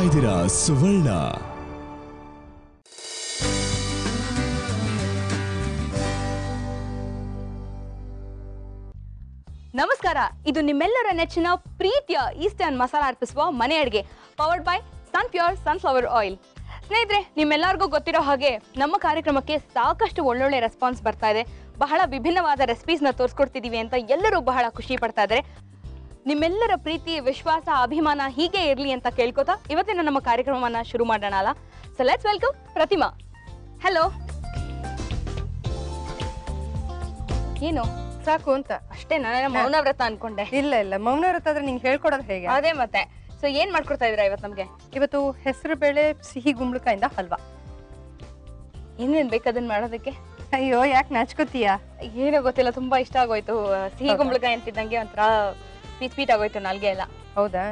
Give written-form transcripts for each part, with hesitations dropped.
ಇದ್ದೀರಾ ಸುವರ್ಣ. ನಮಸ್ಕಾರ, ಇದು ನಿಮ್ಮೆಲ್ಲರ ನೆಚ್ಚಿನ ಪ್ರೀತಿಯ ಈಸ್ಟರ್ನ್ ಮಸಾಲ ಅರ್ಪಿಸುವ ಮನೆ ಅಡುಗೆ powered by Sun Pure sunflower oil. ಸ್ನೇಹಿತರೆ, ನಿಮ್ಮೆಲ್ಲರಿಗೂ ಗೊತ್ತಿರೋ ಹಾಗೆ ನಮ್ಮ ಕಾರ್ಯಕ್ರಮಕ್ಕೆ ಸಾಕಷ್ಟು ಒಳ್ಳೊಳ್ಳೆ ರೆಸ್ಪಾನ್ಸ್ ಬರ್ತಾ ಇದೆ. ಬಹಳ ವಿಭಿನ್ನವಾದ ರೆಸಿಪೀಸ್ನ ತೋರಿಸ್ಕೊಡ್ತಿದ್ದೀವಿ ಅಂತ ಎಲ್ಲರೂ ಬಹಳ ಖುಷಿ ಪಡ್ತಾ ಇದ್ದಾರೆ. ನಿಮ್ಮೆಲ್ಲರ ಪ್ರೀತಿ, ವಿಶ್ವಾಸ, ಅಭಿಮಾನ ಹೀಗೆ ಇರಲಿ ಅಂತ ಕೇಳ್ಕೊತಾ ಇವತ್ತಿನ ನಮ್ಮ ಕಾರ್ಯಕ್ರಮವನ್ನು ಶುರು ಮಾಡೋಣ ಅಲ್ಲ. So let's welcome Pratima. Hello. ಏನು ಸಾಕು ಅಂತ ಅಷ್ಟೇ? ನಾನು ಮೌನ ವ್ರತ ಅನ್ಕೊಂಡೆ. ಇಲ್ಲ ಮೌನ ವ್ರತ ಆದ್ರೆ ನಿಂಗೆ ಹೇಳ್ಕೊಡೋದು ಹೇಗೆ? ಅದೇ ಮತ್ತೆ. ಸೊ ಏನ್ ಮಾಡ್ಕೊಡ್ತಾ ಇದೀರಾ ಇವತ್ತು ನಮ್ಗೆ? ಇವತ್ತು ಹೆಸರು ಬೇಳೆ ಸಿಹಿ ಗುಂಬಳಕಾಯಿಂದ ಹಲ್ವಾ. ಏನೇನ್ ಬೇಕು ಅದನ್ನ ಮಾಡೋದಕ್ಕೆ? ಅಯ್ಯೋ, ಯಾಕೆ ನಾಚ್ಕೋತೀಯಾ? ಏನೋ ಗೊತ್ತಿಲ್ಲ, ತುಂಬಾ ಇಷ್ಟ ಆಗೋಯ್ತು. ಸಿಹಿ ಕುಂಬಳಕಾಯಿ ಅಂತಿದ್ದಂಗೆ ಒಂಥರ ಸ್ವೀಟ್ ಆಗೋಯ್ತು ನಾಲ್ಗೆ ಎಲ್ಲ. ಹೌದಾ?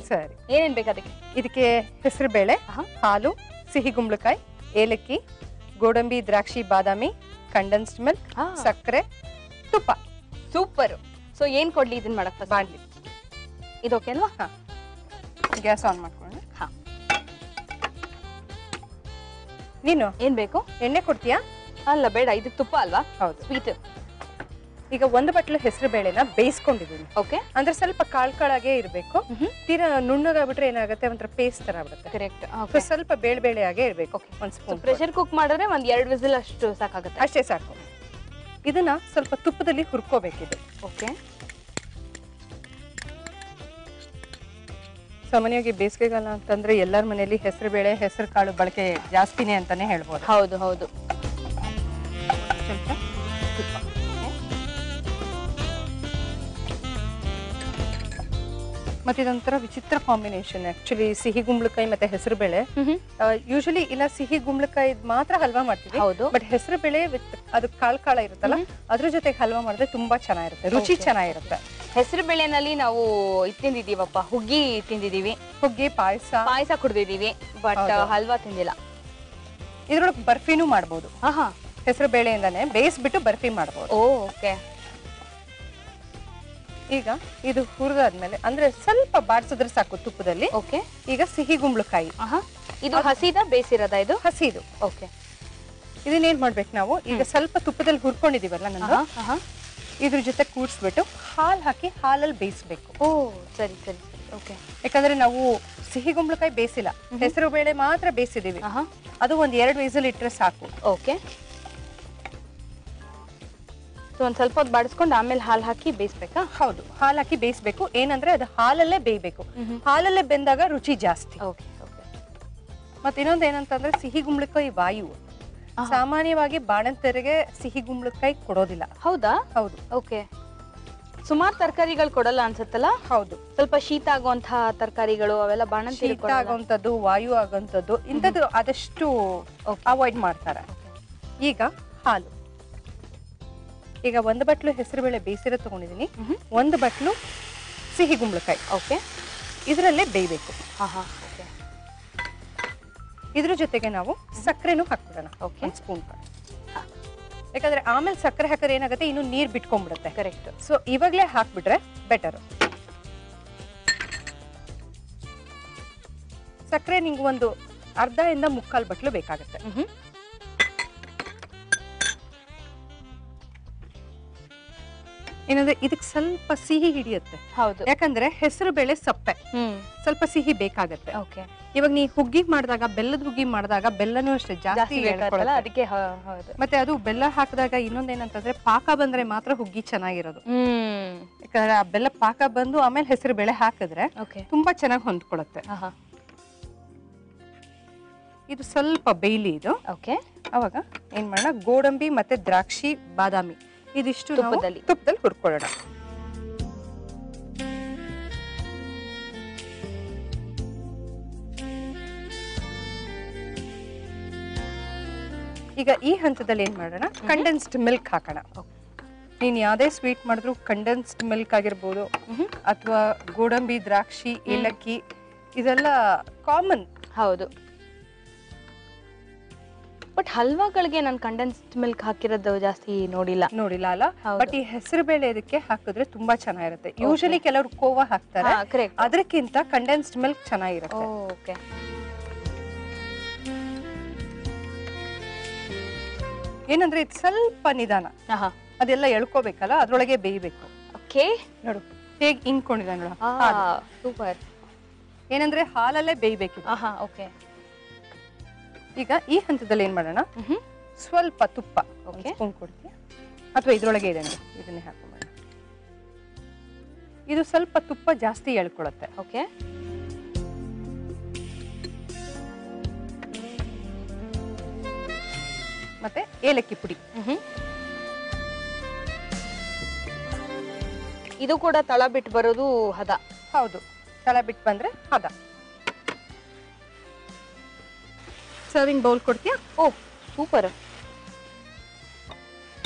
ಸರಿ. ಏನೇನ್ ಬೇಕು ಅದಕ್ಕೆ? ಇದಕ್ಕೆ ಹೆಸರು ಬೇಳೆ, ಹಾಲು, ಸಿಹಿ ಗುಂಬಳಕಾಯಿ, ಏಲಕ್ಕಿ, ಗೋಡಂಬಿ, ದ್ರಾಕ್ಷಿ, ಬಾದಾಮಿ, ಕಂಡೆನ್ಸ್ಡ್ ಮಿಲ್ಕ್, ಸಕ್ಕರೆ, ತುಪ್ಪ. ಸೂಪರ್. ಸೊ ಏನ್ ಕೊಡ್ಲಿ ಇದನ್ನ ಮಾಡಕ್? ಬಾಣ್ಲಿ ಇದು ಓಕೆ ಅಲ್ವಾ? ಹಾ, ಗ್ಯಾಸ್ ಆನ್ ಮಾಡ್ಕೊಳ್ಳೋಣ. ಹಾ, ನೀನು ಏನ್ ಬೇಕು? ಎಣ್ಣೆ ಕೊಡ್ತೀಯಾ? ಅಲ್ಲ ಬೇಡ, ಇದು ತುಪ್ಪ ಅಲ್ವಾ? ಹೌದು. ಸ್ವೀಟ್. ಈಗ ಒಂದು ಬಟ್ಲು ಹೆಸರು ಬೇಳೆನ ಬೇಯಿಸ್ಕೊಂಡಿದ್ದೀನಿ. ಓಕೆ. ಅಂದ್ರೆ ಸ್ವಲ್ಪ ಕಾಳಾಗೆ ಇರಬೇಕು. ತೀರಾ ನುಣ್ಣಗಾಗ್ಬಿಟ್ರೆ ಏನಾಗುತ್ತೆ, ಒಂಥರ ಪೇಸ್ಟ್ ತರ ಬಿಡುತ್ತೆ. ಕರೆಕ್ಟ್. ಸ್ವಲ್ಪ ಬೇಳೆ ಆಗೇ ಇರಬೇಕು. ಒಂದ್ ಸ್ಪೂನ್. ಪ್ರೆಷರ್ ಕುಕ್ ಮಾಡಿದ್ರೆ ಒಂದ್ 2 ವಿಸಿಲ್ ಅಷ್ಟು ಸಾಕಾಗುತ್ತೆ. ಅಷ್ಟೇ ಸಾಕು. ಇದನ್ನ ಸ್ವಲ್ಪ ತುಪ್ಪದಲ್ಲಿ ಹುರ್ಕೋಬೇಕಿದೆ. ಓಕೆ. ಸಾಮಾನ್ಯವಾಗಿ ಬೇಸಿಗೆಗಾಲ ಅಂತಂದ್ರೆ ಎಲ್ಲರ ಮನೆಯಲ್ಲಿ ಹೆಸರು ಬೇಳೆ, ಹೆಸರು ಕಾಳು ಬಳಕೆ ಜಾಸ್ತಿನೇ ಅಂತಾನೆ ಹೇಳ್ಬೋದು. ಹೌದು ಹೌದು. ಸ್ವಲ್ಪ ತುಪ್ಪ. ಮತ್ತೆ ಇದೊಂಥರ ವಿಚಿತ್ರ ಕಾಂಬಿನೇಷನ್ ಆಕ್ಚುಲಿ. ಸಿಹಿ ಗುಂಬಳಕಾಯಿ ಮತ್ತೆ ಹೆಸರು ಬೇಳೆ. ಯೂಶಲಿ ಇಲ್ಲ ಸಿಹಿ ಗುಂಬಳಕಾಯಿ ಮಾತ್ರ ಹಲ್ವಾ ಮಾಡ್ತೀವಿ. ಹೌದು. ಬಟ್ ಹೆಸರು ಬೇಳೆ ಅದು ಕಾಳ ಇರುತ್ತಲ್ಲ, ಅದ್ರ ಜೊತೆಗೆ ಹಲ್ವಾ ಮಾಡಿದ್ರೆ ತುಂಬಾ ಚೆನ್ನಾಗಿರುತ್ತೆ, ರುಚಿ ಚೆನ್ನಾಗಿರುತ್ತೆ. ಹೆಸರು ಬೇಳೆನಲ್ಲಿ ನಾವು ತಿಂದಿದೀವಪ್ಪ, ಹುಗ್ಗಿ ತಿಂದಿದೀವಿ, ಹುಗ್ಗಿ, ಪಾಯಸ ಕುಡ್ದಿದೀವಿ, ಬಟ್ ಹಲ್ವಾ ತಿಂದಿಲ್ಲ. ಇದ್ರೊಳಗೆ ಬರ್ಫಿನೂ ಮಾಡ್ಬೋದು. ಹೆಸರು ಬೇಳೆಯಿಂದಾನೆ ಬೇಯಿಸ್ಬಿಟ್ಟು ಬರ್ಫಿ ಮಾಡ್ಬೋದು. ಓಕೆ. ಈಗ ಇದು ಹುರಿದಾದ್ಮೇಲೆ ಅಂದ್ರೆ ಸ್ವಲ್ಪ ಬಾಡ್ಸಿದ್ರೆ ಸಾಕು ತುಪ್ಪದಲ್ಲಿ. ಓಕೆ. ಈಗ ಸಿಹಿ ಗುಂಬಳಕಾಯಿ. ಇದು ಹಸಿದ ಬೇಯಿಸಿರೋದ? ಇದು ಹಸಿದು. ಓಕೆ. ಇದನ್ನೇನ್ ಮಾಡ್ಬೇಕು ನಾವು, ಈಗ ಸ್ವಲ್ಪ ತುಪ್ಪದಲ್ಲಿ ಹುರ್ಕೊಂಡಿದೀವಲ್ಲ ನಂದು, ಇದ್ರ ಜೊತೆ ಕೂಡ್ಸ್ಬಿಟ್ಟು ಹಾಲು ಹಾಕಿ ಹಾಲಲ್ಲಿ ಬೇಯಿಸ್ಬೇಕು. ಓ ಸರಿ ಸರಿ. ಓಕೆ. ಯಾಕಂದ್ರೆ ನಾವು ಸಿಹಿ ಗುಂಬಳಕಾಯಿ ಬೇಯಿಸಿಲ್ಲ, ಹೆಸರು ಬೇಳೆ ಮಾತ್ರ ಬೇಯಿಸಿದೀವಿ. ಅದು ಒಂದ್ 2 ವಿಸಿಲ್ ಇಟ್ರೆ ಸಾಕು. ಓಕೆ. ಒಂದ್ ಸ್ವಲ್ಪ ಹೊತ್ತು ಬಾಡಿಸ್ಕೊಂಡು ಆಮೇಲೆ ಹಾಲು ಹಾಕಿ ಬೇಯಿಸ್ಬೇಕಾ? ಹೌದು, ಹಾಲು ಹಾಕಿ ಬೇಯಿಸ್ಬೇಕು. ಏನಂದ್ರೆ ಅದು ಹಾಲಲ್ಲೇ ಬೇಯಬೇಕು. ಹಾಲಲ್ಲೇ ಬೆಂದಾಗ ರುಚಿ ಜಾಸ್ತಿ. Okay okay. ಮತ್ತೆ ಇನ್ನೊಂದು ಏನಂತಂದ್ರೆ ಸಿಹಿ ಗುಂಬಳಕಾಯಿ ವಾಯು. ಸಾಮಾನ್ಯವಾಗಿ ಬಾಣಂತರಿಗೆ ಸಿಹಿ ಗುಂಬಳಕಾಯಿ ಕೊಡೋದಿಲ್ಲ. ಹೌದಾ? ಹೌದು. ಓಕೆ. ಸುಮಾರು ತರಕಾರಿಗಳು ಕೊಡಲ್ಲ ಅನ್ಸುತ್ತಲ್ಲ? ಹೌದು. ಸ್ವಲ್ಪ ಶೀತ ಆಗುವಂತಹ ತರಕಾರಿಗಳು ಅವೆಲ್ಲ ಬಾಣಂತಿರಿಗೆ ಶೀತ ಆಗುವಂಥದ್ದು, ವಾಯು ಆಗುವಂಥದ್ದು ಇಂಥದ್ದು ಆದಷ್ಟು ಅವಾಯ್ಡ್ ಮಾಡ್ತಾರೆ. ಈಗ ಹಾಲು. ಈಗ 1 ಬಟ್ಲು ಹೆಸರು ಬೇಳೆ ಬೇಯಿಸಿರೋ ತಗೊಂಡಿದ್ದೀನಿ, 1 ಬಟ್ಲು ಸಿಹಿ ಗುಂಬಳಕಾಯಿ. ಓಕೆ. ಇದರಲ್ಲೇ ಬೇಯಬೇಕು. ಓಕೆ. ಇದ್ರ ಜೊತೆಗೆ ನಾವು ಸಕ್ಕರೆನೂ ಹಾಕ್ಬಿಡೋಣ. ಓಕೆ. 1 ಸ್ಪೂನ್. ಯಾಕಂದ್ರೆ ಆಮೇಲೆ ಸಕ್ಕರೆ ಹಾಕಿದ್ರೆ ಏನಾಗುತ್ತೆ, ಇನ್ನು ನೀರು ಬಿಟ್ಕೊಂಡ್ಬಿಡುತ್ತೆ. ಕರೆಕ್ಟ್. ಸೊ ಇವಾಗಲೇ ಹಾಕ್ಬಿಟ್ರೆ ಬೆಟರ್. ಸಕ್ಕರೆ ನಿಂಗೆ ಒಂದು ಅರ್ಧ ಇಂದ 3/4 ಬಟ್ಲು ಬೇಕಾಗುತ್ತೆ. ಏನಂದ್ರೆ ಇದಕ್ಕೆ ಸ್ವಲ್ಪ ಸಿಹಿ ಹಿಡಿಯುತ್ತೆ. ಹೌದು. ಯಾಕಂದ್ರೆ ಹೆಸರು ಬೇಳೆ ಸಪ್ಪೆ, ಸ್ವಲ್ಪ ಸಿಹಿ ಬೇಕಾಗತ್ತೆ. ಓಕೆ. ಇವಾಗ ನೀ ಹುಗ್ಗಿ ಮಾಡಿದಾಗ, ಬೆಲ್ಲದ ಹುಗ್ಗಿ ಮಾಡಿದಾಗ ಬೆಲ್ಲನೂ ಅಷ್ಟೇ ಜಾಸ್ತಿ ಬೇಕಾಗಲ್ಲ, ಅದಕ್ಕೆ. ಮತ್ತೆ ಅದು ಬೆಲ್ಲ ಹಾಕಿದಾಗ ಇನ್ನೊಂದೇನಂತಂದ್ರೆ ಪಾಕ ಬಂದ್ರೆ ಮಾತ್ರ ಹುಗ್ಗಿ ಚೆನ್ನಾಗಿರೋದು. ಯಾಕಂದ್ರೆ ಆ ಬೆಲ್ಲ ಪಾಕ ಬಂದು ಆಮೇಲೆ ಹೆಸರು ಬೇಳೆ ಹಾಕಿದ್ರೆ ತುಂಬಾ ಚೆನ್ನಾಗಿ ಹೊಂದ್ಕೊಳತ್ತೆ. ಇದು ಸ್ವಲ್ಪ ಬೇಯ್ಲಿ ಇದು. ಓಕೆ. ಅವಾಗ ಏನ್ ಮಾಡೋಣ, ಗೋಡಂಬಿ ಮತ್ತೆ ದ್ರಾಕ್ಷಿ, ಬಾದಾಮಿ ಇದಿಷ್ಟು ತುಪ್ಪದಲ್ಲಿ ಹುರ್ಕೊಳ್ಳೋಣ. ಈಗ ಈ ಹಂತದಲ್ಲಿ ಏನ್ ಮಾಡೋಣ, ಕಂಡೆನ್ಸ್ಡ್ ಮಿಲ್ಕ್ ಹಾಕೋಣ. ನೀನ್ ಯಾವ್ದೇ ಸ್ವೀಟ್ ಮಾಡಿದ್ರು ಕಂಡೆನ್ಸ್ಡ್ ಮಿಲ್ಕ್ ಆಗಿರ್ಬೋದು, ಅಥವಾ ಗೋಡಂಬಿ, ದ್ರಾಕ್ಷಿ, ಏಲಕ್ಕಿ ಇದೆಲ್ಲ ಕಾಮನ್. ಹೌದು. ಬಟ್ ಹಲ್ವಾಗಳಿಗೆ ನಾನು ಕಂಡೆನ್ಸ್ಡ್ ಮಿಲ್ಕ್ ಹಾಕಿರೋದು ಜಾಸ್ತಿ ನೋಡಿಲ್ಲ ಅಲ್ಲ. ಬಟ್ ಈ ಹೆಸರು ಬೇಳೆ ಇದಕ್ಕೆ ಹಾಕಿದ್ರೆ ತುಂಬಾ ಚೆನ್ನಾಗಿರುತ್ತೆ. ಯೂಶಲಿ ಕೆಲವರು ಕೋವಾ ಹಾಕ್ತಾರೆ, ಅದಕ್ಕಿಂತ ಕಂಡೆನ್ಸ್ಡ್ ಮಿಲ್ಕ್ ಚೆನ್ನಾಗಿರುತ್ತೆ. ಓಕೆ. ಏನಂದ್ರೆ ಇದು ಸ್ವಲ್ಪ ನಿಧಾನ, ಆಹಾ ಅದೆಲ್ಲ ಎಳ್ಕೋಬೇಕಲ್ಲ, ಅದ್ರೊಳಗೆ ಬೇಯಬೇಕು. ಓಕೆ ನೋಡು ಹೇಗೆ ಇಂಕೊಂಡಿದೆ ನೋಡು. ಸೂಪರ್. ಏನಂದ್ರೆ ಹಾಲಲ್ಲೇ ಬೇಯ್ಬೇಕು. ಆಹಾ ಓಕೆ. ಈಗ ಈ ಹಂತದಲ್ಲಿ ಏನ್ ಮಾಡೋಣ, ಸ್ವಲ್ಪ ತುಪ್ಪ ಸ್ಪೂನ್ ಕೊಡ್ತೀಯ, ಅಥವಾ ಇದ್ರೊಳಗೆ ಇದೆ ನೋಡಿ, ಇದನ್ನೇ ಹಾಕೋಣ. ಇದು ಸ್ವಲ್ಪ ತುಪ್ಪ ಜಾಸ್ತಿ ಎಳ್ಕೊಳತ್ತೆ. ಓಕೆ. ಮತ್ತೆ ಏಲಕ್ಕಿ ಪುಡಿ. ಇದು ಕೂಡ ತಳ ಬಿಟ್ಟು ಬರೋದು ಹದ. ಹೌದು, ತಳ ಬಿಟ್ಟು ಬಂದ್ರೆ ಹದ. ಸರ್ವಿಂಗ್ ಬೌಲ್ ಕೊಡ್ತೀಯಾ? ಓ ಸೂಪರ್.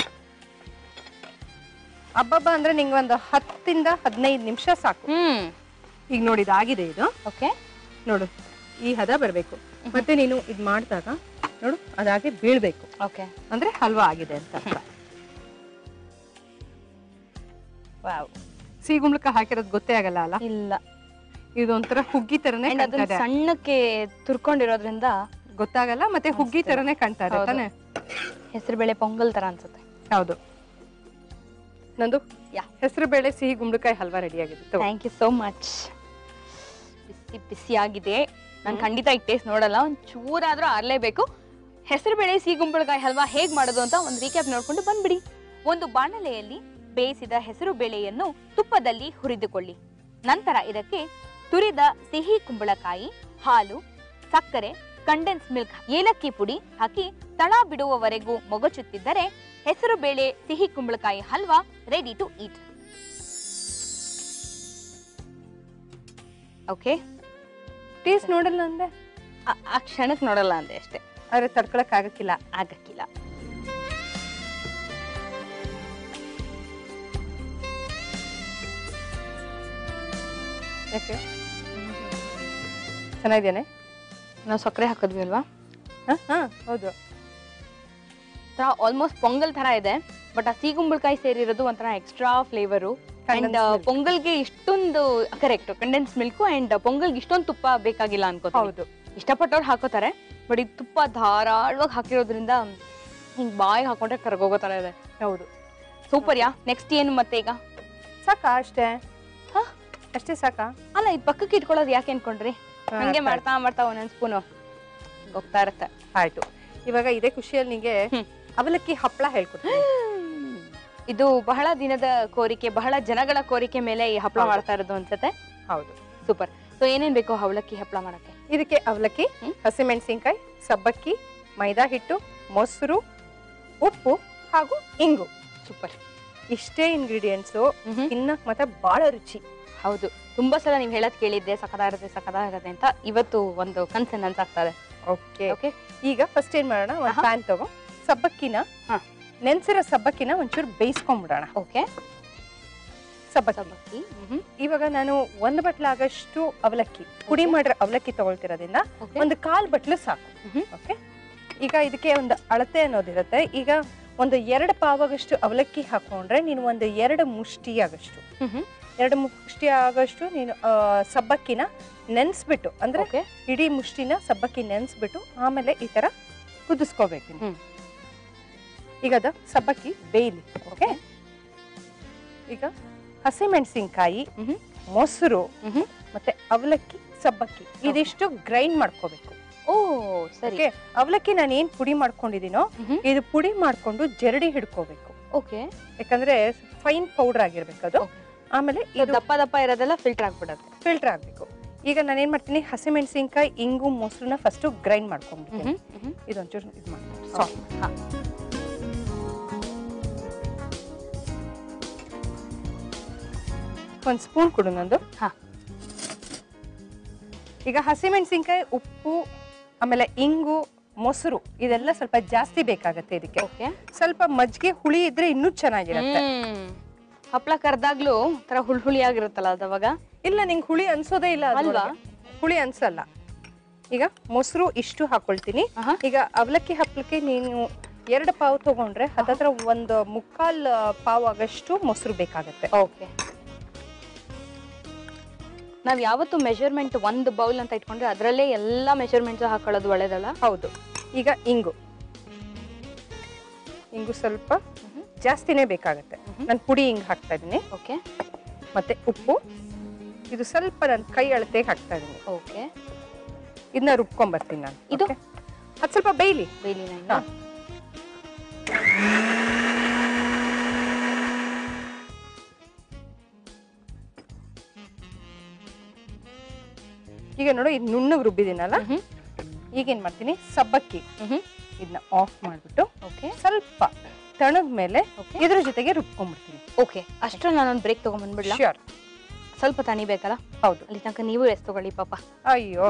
ಹಬ್ಬಬ್ಬ ಅಂದ್ರೆ ನಿಂಗೆ ಒಂದು 10 ಇಂದ 15 ನಿಮಿಷ ಸಾಕು. ಈಗ ನೋಡಿ ಇದಾಗಿದೆ ಇದು. ಓಕೆ. ನೋಡು ಈ ಹದ ಬರ್ಬೇಕು. ಮತ್ತೆ ನೀನು ಇದ್ ಮಾಡಿದಾಗ ನೋಡು ಅದಾಗೆ ಬೀಳ್ಬೇಕು. ಓಕೆ. ಅಂದ್ರೆ ಹಲ್ವಾ ಆಗಿದೆ ಅಂತ ಅರ್ಥ. ವಾವ್. ಸಿಹಿಗುಂಬಳಕಾಯಿ ಹಾಕಿರೋದು ಗೊತ್ತೇ ಆಗಲ್ಲ ಅಲ್ಲ? ಇಲ್ಲ. ಇದೊಂಥರ ಹುಗ್ಗಿ ತರನೇ ಕಾಣ್ತಾ ಇದೆ. ಸಣ್ಣಕ್ಕೆ ತುರ್ಕೊಂಡಿರೋದ್ರಿಂದ ಗೊತ್ತಾಗಲ್ಲ, ಮತ್ತೆ ಹುಗ್ಗಿ ತರನೇ ಕಾಣ್ತಾ ಇದೆ ತಾನೆ? ಹೆಸರು ಬೇಳೆ ಪೊಂಗಲ್ ತರ ಅನ್ಸುತ್ತೆ. ಹೌದು. ನಂದು ಹೆಸರು ಬೇಳೆ ಸಿಹಿ ಗುಂಬಳಕಾಯಿ ಹಲ್ವಾ ರೆಡಿ ಆಗಿದೆ. Thank you so much. ಬಿಸಿ ಬಿಸಿ ಆಗಿದೆ. ನಾನು ಖಂಡಿತ ಈಗ ಟೇಸ್ಟ್ ನೋಡಲ್ಲ, ಒಂದು ಚೂರಾದ್ರೂ ಆರ್ಲೇಬೇಕು. ಹೆಸರು ಬೇಳೆ ಸಿಹಿ ಗುಂಬಳಕಾಯಿ ಹಲ್ವಾ ಹೇಗ್ ಮಾಡೋದು ಅಂತ ಒಂದು ರೀಕ್ಯಾಪ್ ನೋಡ್ಕೊಂಡು ಬಂದ್ಬಿಡಿ. ಒಂದು ಬಾಣಲೆಯಲ್ಲಿ ಬೇಯಿಸಿದ ಹೆಸರು ಬೇಳೆಯನ್ನು ತುಪ್ಪದಲ್ಲಿ ಹುರಿದುಕೊಳ್ಳಿ. ನಂತರ ಇದಕ್ಕೆ ತುರಿದ ಸಿಹಿ ಕುಂಬಳಕಾಯಿ, ಹಾಲು, ಸಕ್ಕರೆ, ಕಂಡೆನ್ಸ್ ಮಿಲ್ಕ್, ಏಲಕ್ಕಿ ಪುಡಿ ಹಾಕಿ ತಳ ಬಿಡುವವರೆಗೂ ಮೊಗಚುತ್ತಿದ್ದರೆ ಹೆಸರು ಬೇಳೆ ಸಿಹಿ ಕುಂಬಳಕಾಯಿ halwa ready to eat. Okay. Taste ನೋಡಲ್ಲ ಅಂದೆ, ಆ ಕ್ಷಣಕ್ಕೆ ನೋಡಲ್ಲ ಅಂದೆ ಅಷ್ಟೇ. ಆದ್ರೆ ತಡ್ಕೊಳಕ್ ಆಗಕ್ಕಿಲ್ಲ. ಯಾಕೆ ಚೆನ್ನಾಗಿದ್ದೇನೆ? ನಾವು ಸಕ್ಕರೆ ಹಾಕಿದ್ವಿ ಅಲ್ವಾ? ಹೌದು. ಆಲ್ಮೋಸ್ಟ್ ಪೊಂಗಲ್ ತರ ಇದೆ, ಬಟ್ ಆ ಸಿಹಿ ಕುಂಬಳಕಾಯಿ ಸೇರಿರೋದು ಒಂಥರ ಎಕ್ಸ್ಟ್ರಾ ಫ್ಲೇವರು. ಅಂಡ್ ಪೊಂಗಲ್ಗೆ ಇಷ್ಟೊಂದು ಕರೆಕ್ಟ್ ಕಂಡೆನ್ಸ್ ಮಿಲ್ಕ್ ಅಂಡ್ ಪೊಂಗಲ್ಗೆ ಇಷ್ಟೊಂದು ತುಪ್ಪ ಬೇಕಾಗಿಲ್ಲ ಅನ್ಕೋತೀನಿ. ಹೌದು, ಇಷ್ಟಪಟ್ಟವ್ರು ಹಾಕೋತಾರೆ, ಬಟ್ ಇದು ತುಪ್ಪ ಧಾರಾಳವಾಗಿ ಹಾಕಿರೋದ್ರಿಂದ ಹಿಂಗ್ ಬಾಯಿಗೆ ಹಾಕೊಂಡ್ರೆ ಕರ್ಗೋಗೋ ತರ ಇದೆ. ಹೌದು, ಸೂಪರ್. ನೆಕ್ಸ್ಟ್ ಏನು ಮತ್ತೆ ಈಗ? ಸಾಕಾ? ಅಷ್ಟೇ ಸಾಕಾ? ಅಲ್ಲ, ಇದು ಪಕ್ಕಕ್ಕೆ ಇಟ್ಕೊಳ್ಳೋದು ಯಾಕೆ ಅನ್ಕೊಂಡ್ರಿ? ಹಂಗೆ ಮಾಡ್ತಾ ಮಾಡ್ತಾ ಒಂದೊಂದ್ ಸ್ಪೂನು ಹೋಗ್ತಾ ಇರುತ್ತೆ. ಆಯ್ತು, ಇವಾಗ ಇದೇ ಖುಷಿಯಲ್ಲಿ ನಿಂಗೆ ಅವಲಕ್ಕಿ ಹಪ್ಪಳ ಹೇಳ್ಕೊಡ್ತೀನಿ. ಇದು ಬಹಳ ದಿನದ ಕೋರಿಕೆ, ಬಹಳ ಜನಗಳ ಕೋರಿಕೆ ಮೇಲೆ ಈ ಹಪ್ಪಳ ಮಾಡ್ತಾ ಇರೋದು ಅನ್ಸುತ್ತೆ. ಹೌದು, ಸೂಪರ್. ಸೊ ಏನೇನ್ ಬೇಕು ಅವಲಕ್ಕಿ ಹಪ್ಪಳ ಮಾಡಕ್ಕೆ? ಇದಕ್ಕೆ ಅವಲಕ್ಕಿ, ಹಸಿಮೆಣಸಿನ್ಕಾಯಿ, ಸಬ್ಬಕ್ಕಿ, ಮೈದಾ ಹಿಟ್ಟು, ಮೊಸರು, ಉಪ್ಪು ಹಾಗೂ ಇಂಗು. ಸೂಪರ್. ಇಷ್ಟೇ ಇಂಗ್ರೀಡಿಯೆಂಟ್ಸು. ತಿನ್ನಕ್ ಮತ್ತೆ ಬಹಳ ರುಚಿ. ಹೌದು, ತುಂಬಾ ಸಲ ನೀವ್ ಹೇಳದ್ ಕೇಳಿದ್ದೆ, ಸಖತ್ತಾಗಿರುತ್ತೆ ಅಂತ. ಇವತ್ತು ಒಂದು ಕನ್ಸನ್ ಅನ್ಸಾಗ್ತದೆ. Okay okay. ಈಗ ಫಸ್ಟ್ ಏನ್ ಮಾಡೋಣ, ಒಂದು ಪ್ಯಾನ್ ತಗೋ, ಸಬ್ಬಕ್ಕಿನ ನೆನ್ಸಿರೋ ಸಬ್ಬಕ್ಕಿನ ಒಂಚೂರು ಬೇಯಿಸ್ಕೊಂಡ್ಬಿಡೋಣ. ಓಕೆ. ಸಬ್ಬಕ್ಕಿ ಇವಾಗ ನಾನು 1 ಬಟ್ಲಾಗಷ್ಟು ಅವಲಕ್ಕಿ, ಪುಡಿ ಮಾಡಿರೋ ಅವಲಕ್ಕಿ ತಗೊಳ್ತಿರೋದ್ರಿಂದ 1/4 ಬಟ್ಲು ಸಾಕು. ಓಕೆ. ಈಗ ಇದಕ್ಕೆ ಒಂದು ಅಳತೆ ಅನ್ನೋದಿರುತ್ತೆ. ಈಗ ಒಂದು 2 ಪಾವಾಗಷ್ಟು ಅವಲಕ್ಕಿ ಹಾಕೊಂಡ್ರೆ ನೀನು ಒಂದು 2 ಮುಷ್ಟಿ ಆಗಷ್ಟು 2 ಮುಷ್ಟಿ ಆಗಷ್ಟು ನೀನು ಸಬ್ಬಕ್ಕಿನ ನೆನ್ಸ್ಬಿಟ್ಟು, ಅಂದ್ರೆ ಇಡೀ ಮುಷ್ಟಿನ ಸಬ್ಬಕ್ಕಿ ನೆನ್ಸ್ಬಿಟ್ಟು ಆಮೇಲೆ ಈ ತರ ಕುದಿಸ್ಕೋಬೇಕು. ಈಗ ಅದ ಸಬ್ಬಕ್ಕಿ ಬೇಯಲಿ. ಓಕೆ. ಈಗ ಹಸಿಮೆಣಸಿನ್ಕಾಯಿ, ಮೊಸರು ಮತ್ತೆ ಅವಲಕ್ಕಿ, ಸಬ್ಬಕ್ಕಿ ಇದಿಷ್ಟು ಗ್ರೈಂಡ್ ಮಾಡ್ಕೋಬೇಕು. ಓ ಸರಿ. ಅವಲಕ್ಕಿ ನಾನು ಏನ್ ಪುಡಿ ಮಾಡ್ಕೊಂಡಿದೀನೋ ಇದು ಪುಡಿ ಮಾಡ್ಕೊಂಡು ಜರಡಿ ಹಿಡ್ಕೋಬೇಕು. ಓಕೆ. ಯಾಕಂದ್ರೆ ಫೈನ್ ಪೌಡರ್ ಆಗಿರ್ಬೇಕು ಅದು. ಆಮೇಲೆ ದಪ್ಪ ದಪ್ಪ ಇರೋದೆಲ್ಲ ಫಿಲ್ಟರ್ ಆಗ್ಬಿಡುತ್ತೆ. ಫಿಲ್ಟರ್ ಆಗ್ಬೇಕು. ಈಗ ನಾನು ಏನ್ ಮಾಡ್ತೀನಿ, ಹಸಿಮೆಣಸಿನ್ಕಾಯಿ, ಇಂಗು, ಮೊಸರನ್ನ ಫಸ್ಟ್ ಗ್ರೈಂಡ್ ಮಾಡ್ಕೊಂಡ್ಬಿಡ್ತೀನಿ. ಇದೊಂಚೂರು ಇದು ಮಾಡಿ ಒಂದು ಸ್ಪೂನ್ ಕೊಡು ನಂದು. ಈಗ ಹಸಿಮೆಣಸಿನ್ಕಾಯಿ, ಉಪ್ಪು, ಆಮೇಲೆ ಇಂಗು, ಮೊಸರು ಇದೆಲ್ಲ ಸ್ವಲ್ಪ ಜಾಸ್ತಿ ಬೇಕಾಗತ್ತೆ ಇದಕ್ಕೆ. ಸ್ವಲ್ಪ ಮಜ್ಜಿಗೆ ಹುಳಿ ಇದ್ರೆ ಇನ್ನೂ ಚೆನ್ನಾಗಿರುತ್ತೆ. ಹಪ್ಪಳ ಕರ್ದಾಗ್ಲೂ ತರ ಹುಳಿ ಆಗಿರುತ್ತಲ್ಲ ಅವಾಗ? ಇಲ್ಲ, ನಿಂಗೆ ಹುಳಿ ಅನ್ಸೋದೇ ಇಲ್ಲ ಅಲ್ವಾ? ಹುಳಿ ಅನ್ಸಲ್ಲ. ಈಗ ಮೊಸರು ಇಷ್ಟು ಹಾಕೊಳ್ತೀನಿ. ಈಗ ಅವಲಕ್ಕಿ ಹಪ್ಪಳಕ್ಕೆ ನೀನು 2 ಪಾವ್ ತಗೊಂಡ್ರೆ ಹತ್ತತ್ರ 1/4 ಪಾವ್ ಆಗಷ್ಟು ಮೊಸರು ಬೇಕಾಗತ್ತೆ. ಓಕೆ. ನಾವ್ ಯಾವತ್ತು ಮೆಜರ್ಮೆಂಟ್ 1 ಬೌಲ್ ಅಂತ ಇಟ್ಕೊಂಡ್ರೆ ಅದರಲ್ಲೇ ಎಲ್ಲಾ ಮೆಜರ್ಮೆಂಟ್ಸ್ ಹಾಕೊಳ್ಳೋದು ಒಳ್ಳೇದಲ್ಲ? ಹೌದು. ಈಗ ಇಂಗು ಇಂಗು ಸ್ವಲ್ಪ ಜಾಸ್ತಿನೇ ಬೇಕಾಗುತ್ತೆ. ನಾನು ಪುಡಿ ಹಿಂಗ್ ಹಾಕ್ತಾ ಇದೀನಿ. ಓಕೆ. ಮತ್ತೆ ಉಪ್ಪು ಇದು ಸ್ವಲ್ಪ ನಾನು ಕೈ ಅಳತೆಗೆ ಹಾಕ್ತಾ ಇದೀನಿ. ಓಕೆ. ಇದನ್ನ ರುಬ್ಕೊಂಡ್ ಬರ್ತೀನಿ ನಾನು. ಇದು ಅದು ಸ್ವಲ್ಪ ಬೇಯ್ಲಿ. ಬೇಯ್ಲಿನ. ಈಗ ನೋಡು ಇದು ನುಣ್ಣಗೆ ರುಬ್ಬಿದ್ದೀನಲ್ಲ, ಈಗೇನ್ ಮಾಡ್ತೀನಿ ಸಬ್ಬಕ್ಕಿ ಇದನ್ನ ಆಫ್ ಮಾಡ್ಬಿಟ್ಟು ಸ್ವಲ್ಪ ತಣದ ಮೇಲೆ ಇದ್ರ ಜೊತೆಗೆ ರುಬ್ಕೊಂಡ್ಬಿಡ್ತೀನಿ. ಓಕೆ, ಅಷ್ಟರ ನಾನೊಂದು ಬ್ರೇಕ್ ತಗೊಂಡ್ಬಂದ್ಬಿಡ್ಲಾ? ಶ್ಯೂರ್. ಸ್ವಲ್ಪ ತಣಿಬೇಕಲ್ಲ? ಹೌದು. ಅಲ್ಲಿ ತನಕ ನೀವು ರೆಸ್ಟ್ ತಗೊಳ್ಳಿ ಪಾಪ. ಅಯ್ಯೋ.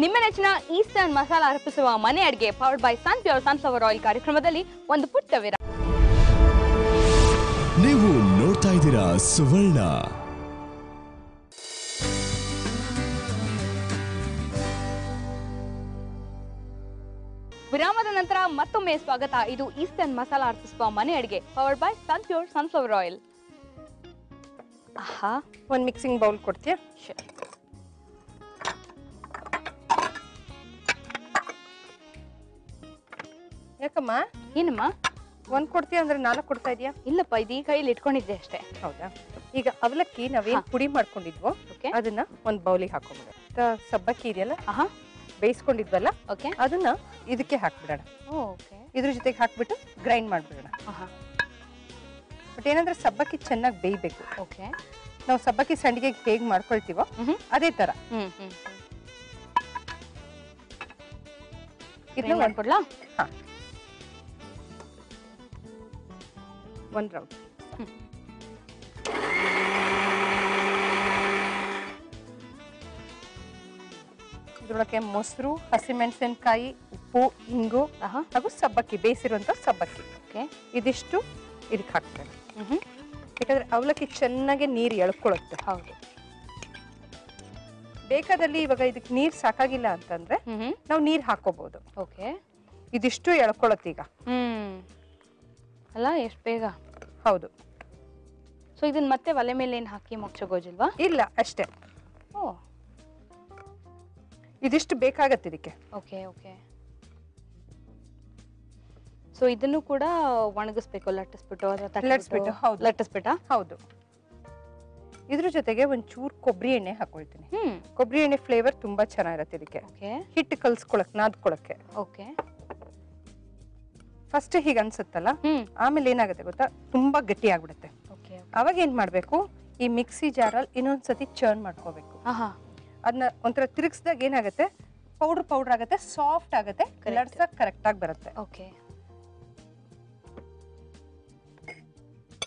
ನಿಮ್ಮ ನೆಚ್ಚಿನ ಈಸ್ಟರ್ನ್ ಮಸಾಲ ಅರ್ಪಿಸುವ ಮನೆ ಅಡಿಗೆ powered by Sun Pure sunflower oil ಕಾರ್ಯಕ್ರಮದಲ್ಲಿ ಒಂದು ಪುಟ್ಟ ವಿರಾಮ. ನೀವು ನೋಡ್ತಾ ಇದ್ದೀರಾ ಸುವರ್ಣ. ವಿರಾಮದ ನಂತರ ಮತ್ತೊಮ್ಮೆ ಸ್ವಾಗತ. ಇದು ಈಸ್ಟರ್ನ್ ಮಸಾಲ ಅರ್ಪಿಸುವ ಮನೆ ಅಡಿಗೆ powered by Sun Pure sunflower oil. ಆಹಾ, ಒಂದು ಮಿಕ್ಸಿಂಗ್ ಬೌಲ್ ಕೊಡ್ತೀಯಾ? ಯಾಕಮ್ಮ? ಏನಮ್ಮ? ಒಂದ್ ಕೊಡ್ತೀಯ ಅಂದ್ರೆ 4 ಕೊಡ್ತಾ ಇದೀಯಾ? ಇಲ್ಲಪ್ಪ, ಇದು ಈ ಕೈಯಲ್ಲಿ ಇಟ್ಕೊಂಡಿದ್ದೆ ಅಷ್ಟೇ. ಹೌದಾ? ಈಗ ಅವಲಕ್ಕಿ ನಾವೇನ್ ಪುಡಿ ಮಾಡ್ಕೊಂಡಿದ್ವೋ ಅದನ್ನ ಒಂದ್ ಬೌಲಿಗೆ ಹಾಕೊಂಡ್ಬಿಡ. ಸಬ್ಬಕ್ಕಿ ಇದೆಯಲ್ಲ, ಬೇಯಿಸ್ಕೊಂಡಿದ್ವಲ್ಲ, ಅದನ್ನ ಇದಕ್ಕೆ ಹಾಕ್ಬಿಡೋಣ. ಇದ್ರ ಜೊತೆಗೆ ಹಾಕ್ಬಿಟ್ಟು ಗ್ರೈಂಡ್ ಮಾಡ್ಬಿಡೋಣ. ಬಟ್ ಏನಂದ್ರೆ ಸಬ್ಬಕ್ಕಿ ಚೆನ್ನಾಗಿ ಬೇಯ್ಬೇಕು. ನಾವು ಸಬ್ಬಕ್ಕಿ ಸಂಡಿಗೆಗೆ ಹೇಗ್ ಮಾಡ್ಕೊಳ್ತೀವೋ ಅದೇ ತರ ಇದನ್ನ ಮಾಡ್ಕೊಡ್ಲಾ? ಹಾ, 1 ರೌಂಡ್. ಇದ್ರೊಳಗೆ ಮೊಸರು, ಹಸಿಮೆಣಸಿನಕಾಯಿ, ಉಪ್ಪು, ಇಂಗು ಹಾಗೂ ಸಬ್ಬಕ್ಕಿ, ಬೇಯಿಸಿರುವಂತ ಸಬ್ಬಕ್ಕಿ ಇದಿಷ್ಟು ಇದಕ್ಕೆ ಹಾಕ್ತೇನೆ. ಯಾಕಂದ್ರೆ ಅವಲಕ್ಕಿ ಚೆನ್ನಾಗಿ ನೀರು ಎಳ್ಕೊಳುತ್ತೆ. ಹೌದು. ಬೇಕಾದಲ್ಲಿ ಇವಾಗ ಇದಕ್ಕೆ ನೀರ್ ಸಾಕಾಗಿಲ್ಲ ಅಂತಂದ್ರೆ ನಾವು ನೀರ್ ಹಾಕೋಬಹುದು. ಓಕೆ. ಇದಿಷ್ಟು ಎಳ್ಕೊಳತ್ತೆ ಈಗ. ಅಲ್ಲ, ಎಷ್ಟು ಬೇಗ. ಹೌದು. ಸೊ ಇದನ್ನ ಮತ್ತೆ ಒಲೆ ಮೇಲೆ ಏನು ಹಾಕಿ ಮುಚ್ಚಗೋಜಿಲ್ವಾ? ಇಲ್ಲ, ಅಷ್ಟೇ. ಓ, ಇದಿಷ್ಟು ಬೇಕಾಗತ್ತೆ ಇದಕ್ಕೆ. Okay okay. ಸೊ ಇದನ್ನು ಕೂಡ ಒಣಗಿಸ್ಬೇಕು, ಲಟ್ಟಿಸ್ಬಿಟ್ಟು ಲಟ್ಟಿಸ್ಬಿಟ್ಟು. ಹೌದು, ಲಟ್ಟಿಸ್ಬಿಟ್ಟ. ಹೌದು. ಇದ್ರ ಜೊತೆಗೆ ಒಂಚೂರು ಕೊಬ್ಬರಿ ಎಣ್ಣೆ ಹಾಕೊಳ್ತೀನಿ. ಕೊಬ್ಬರಿ ಎಣ್ಣೆ ಫ್ಲೇವರ್ ತುಂಬಾ ಚೆನ್ನಾಗಿರುತ್ತೆ ಇದಕ್ಕೆ. ಹಿಟ್ಟು ಕಲ್ಸ್ಕೊಳಕ್, ನಾದ್ಕೊಳಕ್ಕೆ. ಓಕೆ. ಫಸ್ಟ್ ಹೀಗೆ ಅನ್ಸುತ್ತಲ್ಲ, ಆಮೇಲೆ ಏನಾಗುತ್ತೆ ಗೊತ್ತಾ, ತುಂಬಾ ಗಟ್ಟಿ ಆಗ್ಬಿಡುತ್ತೆ. ಅವಾಗ ಏನ್ ಮಾಡ್ಬೇಕು, ಈ ಮಿಕ್ಸಿ ಜಾರಲ್ಲಿ ಇನ್ನೊಂದ್ಸತಿ ಚರ್ನ್ ಮಾಡ್ಕೋಬೇಕು. ಅದನ್ನ ಒಂಥರ ತಿರುಗಿಸಿದಾಗ ಏನಾಗುತ್ತೆ, ಪೌಡರ್ ಆಗುತ್ತೆ, ಸಾಫ್ಟ್ ಆಗುತ್ತೆ, ಲಡ್ಸಕ್ ಕರೆಕ್ಟ್ ಆಗಿ ಬರುತ್ತೆ. ಓಕೆ.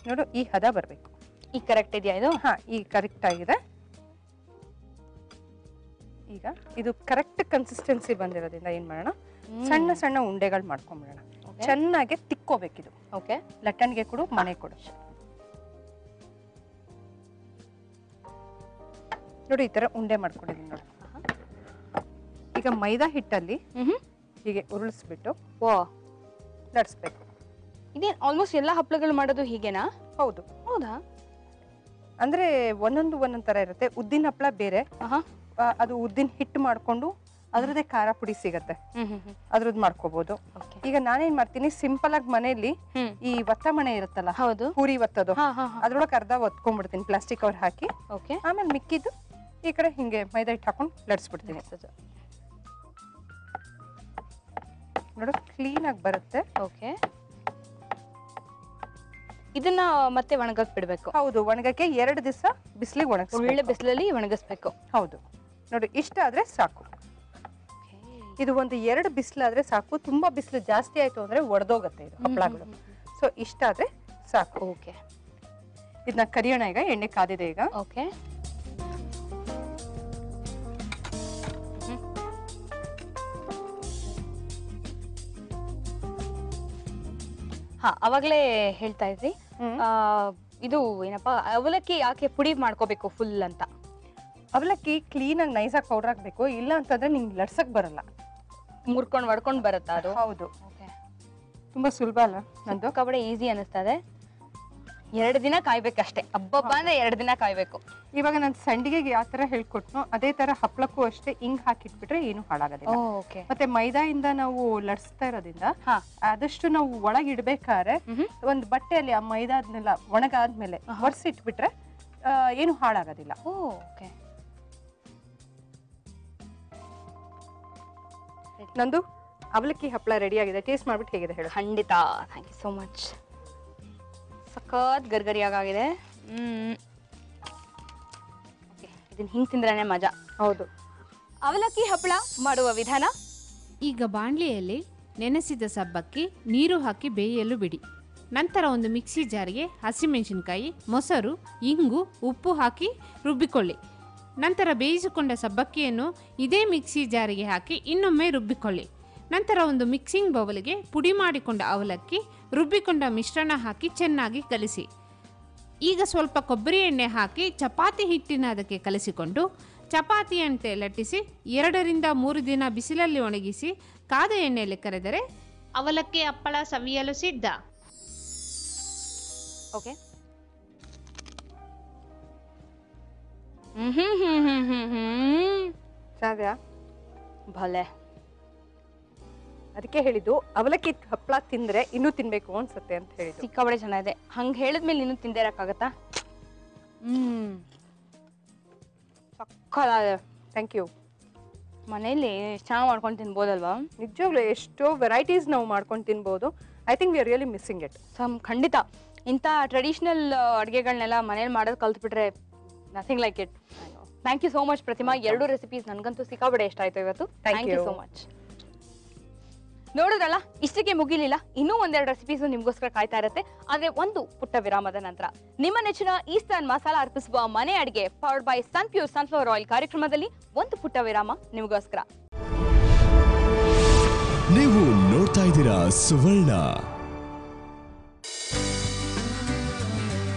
ನೋಡು, ಈ ಹದ ಬರ್ಬೇಕು. ಈಗ ಕರೆಕ್ಟ್ ಇದೆಯಾ ಇದು? ಹಾ, ಈಗ ಕರೆಕ್ಟ್ ಆಗಿದೆ. ಈಗ ಇದು ಕರೆಕ್ಟ್ ಕನ್ಸಿಸ್ಟೆನ್ಸಿ ಬಂದಿರೋದ್ರಿಂದ ಏನ್ ಮಾಡೋಣ, ಸಣ್ಣ ಸಣ್ಣ ಉಂಡೆಗಳು ಮಾಡ್ಕೊಂಡ್ಬಿಡೋಣ. ಚೆನ್ನಾಗಿ ತಿಕ್ಕೋಬೇಕಿದು. ಓಕೆ. ಲಟ್ಟಣಿಗೆ ಕೊಡು, ಮನೆ ಕೊಡು. ನೋಡಿ, ಈ ತರ ಉಂಡೆ ಮಾಡ್ಕೊಂಡಿದ್ದೀನಿ ನೋಡಿ. ಈಗ ಮೈದಾ ಹಿಟ್ಟಲ್ಲಿ ಹೀಗೆ ಉರುಳಿಸ್ಬಿಟ್ಟು ಲಟ್ಸ್ಬೇಕು. ಇದೇ ಆಲ್ಮೋಸ್ಟ್ ಎಲ್ಲ ಹಪ್ಪಳಗಳು ಮಾಡೋದು ಹೀಗೆನಾ? ಹೌದು. ಹೌದಾ? ಅಂದ್ರೆ ಒಂದೊಂದ್ ತರ ಇರುತ್ತೆ. ಉದ್ದಿನ ಹಪ್ಪಳ ಬೇರೆ, ಅದು ಉದ್ದಿನ ಹಿಟ್ಟು ಮಾಡ್ಕೊಂಡು ಅದ್ರದ್ದೇ ಖಾರ ಪುಡಿ ಸಿಗತ್ತೆ, ಅದ್ರದ್ದು ಮಾಡ್ಕೋಬಹುದು. ಈಗ ನಾನೇನ್ ಮಾಡ್ತೀನಿ, ಸಿಂಪಲ್ ಆಗಿ ಮನೆಯಲ್ಲಿ ಈ ಒತ್ತ ಮಣೆ ಇರುತ್ತಲ್ಲ, ಹೌದು, ಪೂರಿ ಒತ್ತದು, ಅದ್ರೊಳಗೆ ಅರ್ಧ ಒತ್ಕೊಂಡ್ಬಿಡ್ತೀನಿ ಪ್ಲಾಸ್ಟಿಕ್ ಕವರ್ ಹಾಕಿ. ಆಮೇಲೆ ಮಿಕ್ಕಿದ್ದು ಈ ಕಡೆ ಹಿಂಗೆ ಮೈದಾ ಹಿಟ್ಟು ಹಾಕೊಂಡು ಲಟ್ಸ್ಬಿಡ್ತೀನಿ. ನೋಡು, ಕ್ಲೀನ್ ಆಗಿ ಬರುತ್ತೆ. ಓಕೆ. ಇದನ್ನ ಮತ್ತೆ ಒಣಗಕ್ ಬಿಡ್ಬೇಕು? ಹೌದು, ಒಣಗಕ್ಕೆ 2 ದಿವಸ ಬಿಸಿಲಿಗೆ ಒಣಗಿಸ್ಬೇಕು. ಒಳ್ಳೆ ಬಿಸಿಲಲ್ಲಿ ಒಣಗಿಸ್ಬೇಕು. ಹೌದು. ನೋಡಿ, ಇಷ್ಟ ಆದ್ರೆ ಸಾಕು. ಇದು ಒಂದು 2 ಬಿಸಿಲಾದ್ರೆ ಸಾಕು. ತುಂಬಾ ಬಿಸಿಲು ಜಾಸ್ತಿ ಆಯ್ತು ಅಂದ್ರೆ ಒಡೆದೋಗತ್ತೆ ಇದು ಹಪ್ಪಳಗಳು. ಸೊ ಇಷ್ಟ ಆದ್ರೆ ಸಾಕು. ಓಕೆ. ಇದನ್ನ ಕರಿಯೋಣ. ಈಗ ಎಣ್ಣೆ ಕಾದಿದೆ ಈಗ. ಓಕೆ. ಹಾ, ಅವಾಗ್ಲೇ ಹೇಳ್ತಾ ಇದ್ರಿ, ಇದು ಏನಪ್ಪಾ, ಅವಲಕ್ಕಿ ಯಾಕೆ ಪುಡಿ ಮಾಡ್ಕೋಬೇಕು ಫುಲ್ ಅಂತ? ಅವಲಕ್ಕಿ ಕ್ಲೀನ್ ಆಗಿ ನೈಸಾಗಿ ಪೌಡರ್ ಹಾಕ್ಬೇಕು, ಇಲ್ಲ ಅಂತಂದ್ರೆ ನಿಂಗೆ ಲಡ್ಸಕ್ ಬರಲ್ಲ, ಮುರ್ಕೊಂಡ್ ಹೊಡ್ಕೊಂಡ್ ಬರುತ್ತಾ ಅದು? ಹೌದು. ತುಂಬಾ ಸುಲಭ ಅಲ್ಲ ನಂದು? ಕಬಡೆ ಈಸಿ ಅನಿಸ್ತದೆ. 2 ದಿನ ಕಾಯ್ಬೇಕಷ್ಟೇ. ಹಬ್ಬ ಅಂದ್ರೆ 2 ದಿನ ಕಾಯ್ಬೇಕು. ಇವಾಗ ನಾನು ಸಂಡಿಗೆಗೆ ಯಾವ ತರ ಹೇಳ್ಕೊಟ್ನೋ ಅದೇ ತರ ಹಪ್ಪಳಕ್ಕೂ ಅಷ್ಟೇ ಹಿಂಗ್ ಹಾಕಿಟ್ಬಿಟ್ರೆ ಏನು ಹಾಳಾಗೋದಿಲ್ಲ. ಮತ್ತೆ ಮೈದಾಯಿಂದ ನಾವು ಲಡ್ಸ್ತಾ ಇರೋದ್ರಿಂದ ಆದಷ್ಟು ನಾವು ಒಳಗಿಡ್ಬೇಕಾದ್ರೆ ಒಂದು ಬಟ್ಟೆಯಲ್ಲಿ ಆ ಮೈದಾದ್ನೆಲ್ಲ ಒಣಗಾದ್ಮೇಲೆ ಒರೆಸಿಟ್ಬಿಟ್ರೆ ಏನು ಹಾಳಾಗೋದಿಲ್ಲ. ನಂದು ಅವಲಕ್ಕಿ ಹಪ್ಪಳ ರೆಡಿ ಆಗಿದೆ. ಟೇಸ್ಟ್ ಮಾಡ್ಬಿಟ್ಟು ಹೇಗಿದೆ ಹೇಳು. ಖಂಡಿತ. Thank you so much. ಸಖತ್ ಗರ್ಗರಿಯಾಗಿದೆ. ಇದನ್ನ ಹಿಂಗೆ ತಿಂದ್ರೇನೆ ಮಜಾ. ಹೌದು. ಅವಲಕ್ಕಿ ಹಪ್ಪಳ ಮಾಡುವ ವಿಧಾನ. ಈಗ ಬಾಣಲಿಯಲ್ಲಿ ನೆನೆಸಿದ ಸಬ್ಬಕ್ಕಿ ನೀರು ಹಾಕಿ ಬೇಯಲು ಬಿಡಿ. ನಂತರ ಒಂದು ಮಿಕ್ಸಿ ಜಾರಿಗೆ ಹಸಿಮೆಣಸಿನಕಾಯಿ, ಮೊಸರು, ಇಂಗು, ಉಪ್ಪು ಹಾಕಿ ರುಬ್ಬಿಕೊಳ್ಳಿ. ನಂತರ ಬೇಯಿಸಿಕೊಂಡ ಸಬ್ಬಕ್ಕಿಯನ್ನು ಇದೇ ಮಿಕ್ಸಿ ಜಾರಿಗೆ ಹಾಕಿ ಇನ್ನೊಮ್ಮೆ ರುಬ್ಬಿಕೊಳ್ಳಿ. ನಂತರ ಒಂದು ಮಿಕ್ಸಿಂಗ್ ಬೌಲ್ಗೆ ಪುಡಿ ಮಾಡಿಕೊಂಡ ಅವಲಕ್ಕಿ, ರುಬ್ಬಿಕೊಂಡ ಮಿಶ್ರಣ ಹಾಕಿ ಚೆನ್ನಾಗಿ ಕಲಿಸಿ. ಈಗ ಸ್ವಲ್ಪ ಕೊಬ್ಬರಿ ಎಣ್ಣೆ ಹಾಕಿ ಚಪಾತಿ ಹಿಟ್ಟಿನ ಅದಕ್ಕೆ ಕಲಿಸಿಕೊಂಡು ಚಪಾತಿಯಂತೆ ಲಟ್ಟಿಸಿ 2 ರಿಂದ 3 ದಿನ ಬಿಸಿಲಲ್ಲಿ ಒಣಗಿಸಿ ಕಾದ ಎಣ್ಣೆಯಲ್ಲಿ ಕರೆದರೆ ಅವಲಕ್ಕಿ ಹಪ್ಪಳ ಸವಿಯಲು ಸಿದ್ಧ. ಓಕೆ. ಚೆನ್ನಾದ್ಯಾ? ಭಲೆ. ಅದಕ್ಕೆ ಹೇಳಿದ್ದು ಅವಲಕ್ಕಿ ಹಪ್ಪಳ ತಿಂದ್ರೆ ಇನ್ನೂ ತಿನ್ಬೇಕು ಅನ್ಸುತ್ತೆ ಅಂತ ಹೇಳಿದ್ದು. ಸಿಕ್ಕಾಬಡೆ ಚೆನ್ನಾಗಿದೆ. ಹಂಗೆ ಹೇಳಿದ್ಮೇಲೆ ಇನ್ನೂ ತಿಂದೇ ಇರಕ್ಕಾಗತ್ತಾ? ಸಕ್ಕತ್ತಾಗಿದೆ. Thank you. ಮನೇಲಿ ಚೆನ್ನಾಗಿ ಮಾಡ್ಕೊಂಡು ತಿನ್ಬೋದಲ್ವಾ? ನಿಜವಾಗ್ಲೂ ಎಷ್ಟೋ ವೆರೈಟೀಸ್ ನಾವು ಮಾಡ್ಕೊಂಡು ತಿನ್ಬೋದು. I think we are really missing it. ಖಂಡಿತ. ಇಂಥ ಟ್ರೆಡಿಷನಲ್ ಅಡುಗೆಗಳನ್ನೆಲ್ಲ ಮನೇಲಿ ಮಾಡೋದು ಕಲ್ತ್ಬಿಟ್ರೆ nothing like it. Thank you so much Pratima. 2 recipes ನನಗಂತೂ ಸಿಕ್ಕಾಬಡೆ ಇಷ್ಟ ಆಯ್ತು ಇವತ್ತು. Thank you so much. ನೋಡಿದ್ರಲ್ಲ, ಇಷ್ಟಕ್ಕೆ ಮುಗಿಲಿಲ್ಲ. ಇನ್ನೂ 1-2 ರೆಸಿಪೀಸು ನಿಮಗೋಸ್ಕರ ಕಾಯ್ತಾ ಇರುತ್ತೆ. ಆದರೆ ಒಂದು ಪುಟ್ಟ ವಿರಾಮದ ನಂತರ ನಿಮ್ಮ ನೆಚ್ಚಿನ ಈಸ್ಟರ್ನ್ ಮಸಾಲ ಅರ್ಪಿಸುವ ಮನೆ ಅಡಿಗೆ powered by Sunpure sunflower oil ಕಾರ್ಯಕ್ರಮದಲ್ಲಿ ಒಂದು ಪುಟ್ಟ ವಿರಾಮ ನಿಮಗೋಸ್ಕರ. ನೀವು ನೋಡ್ತಾ ಇದ್ದೀರಾ ಸುವರ್ಣ.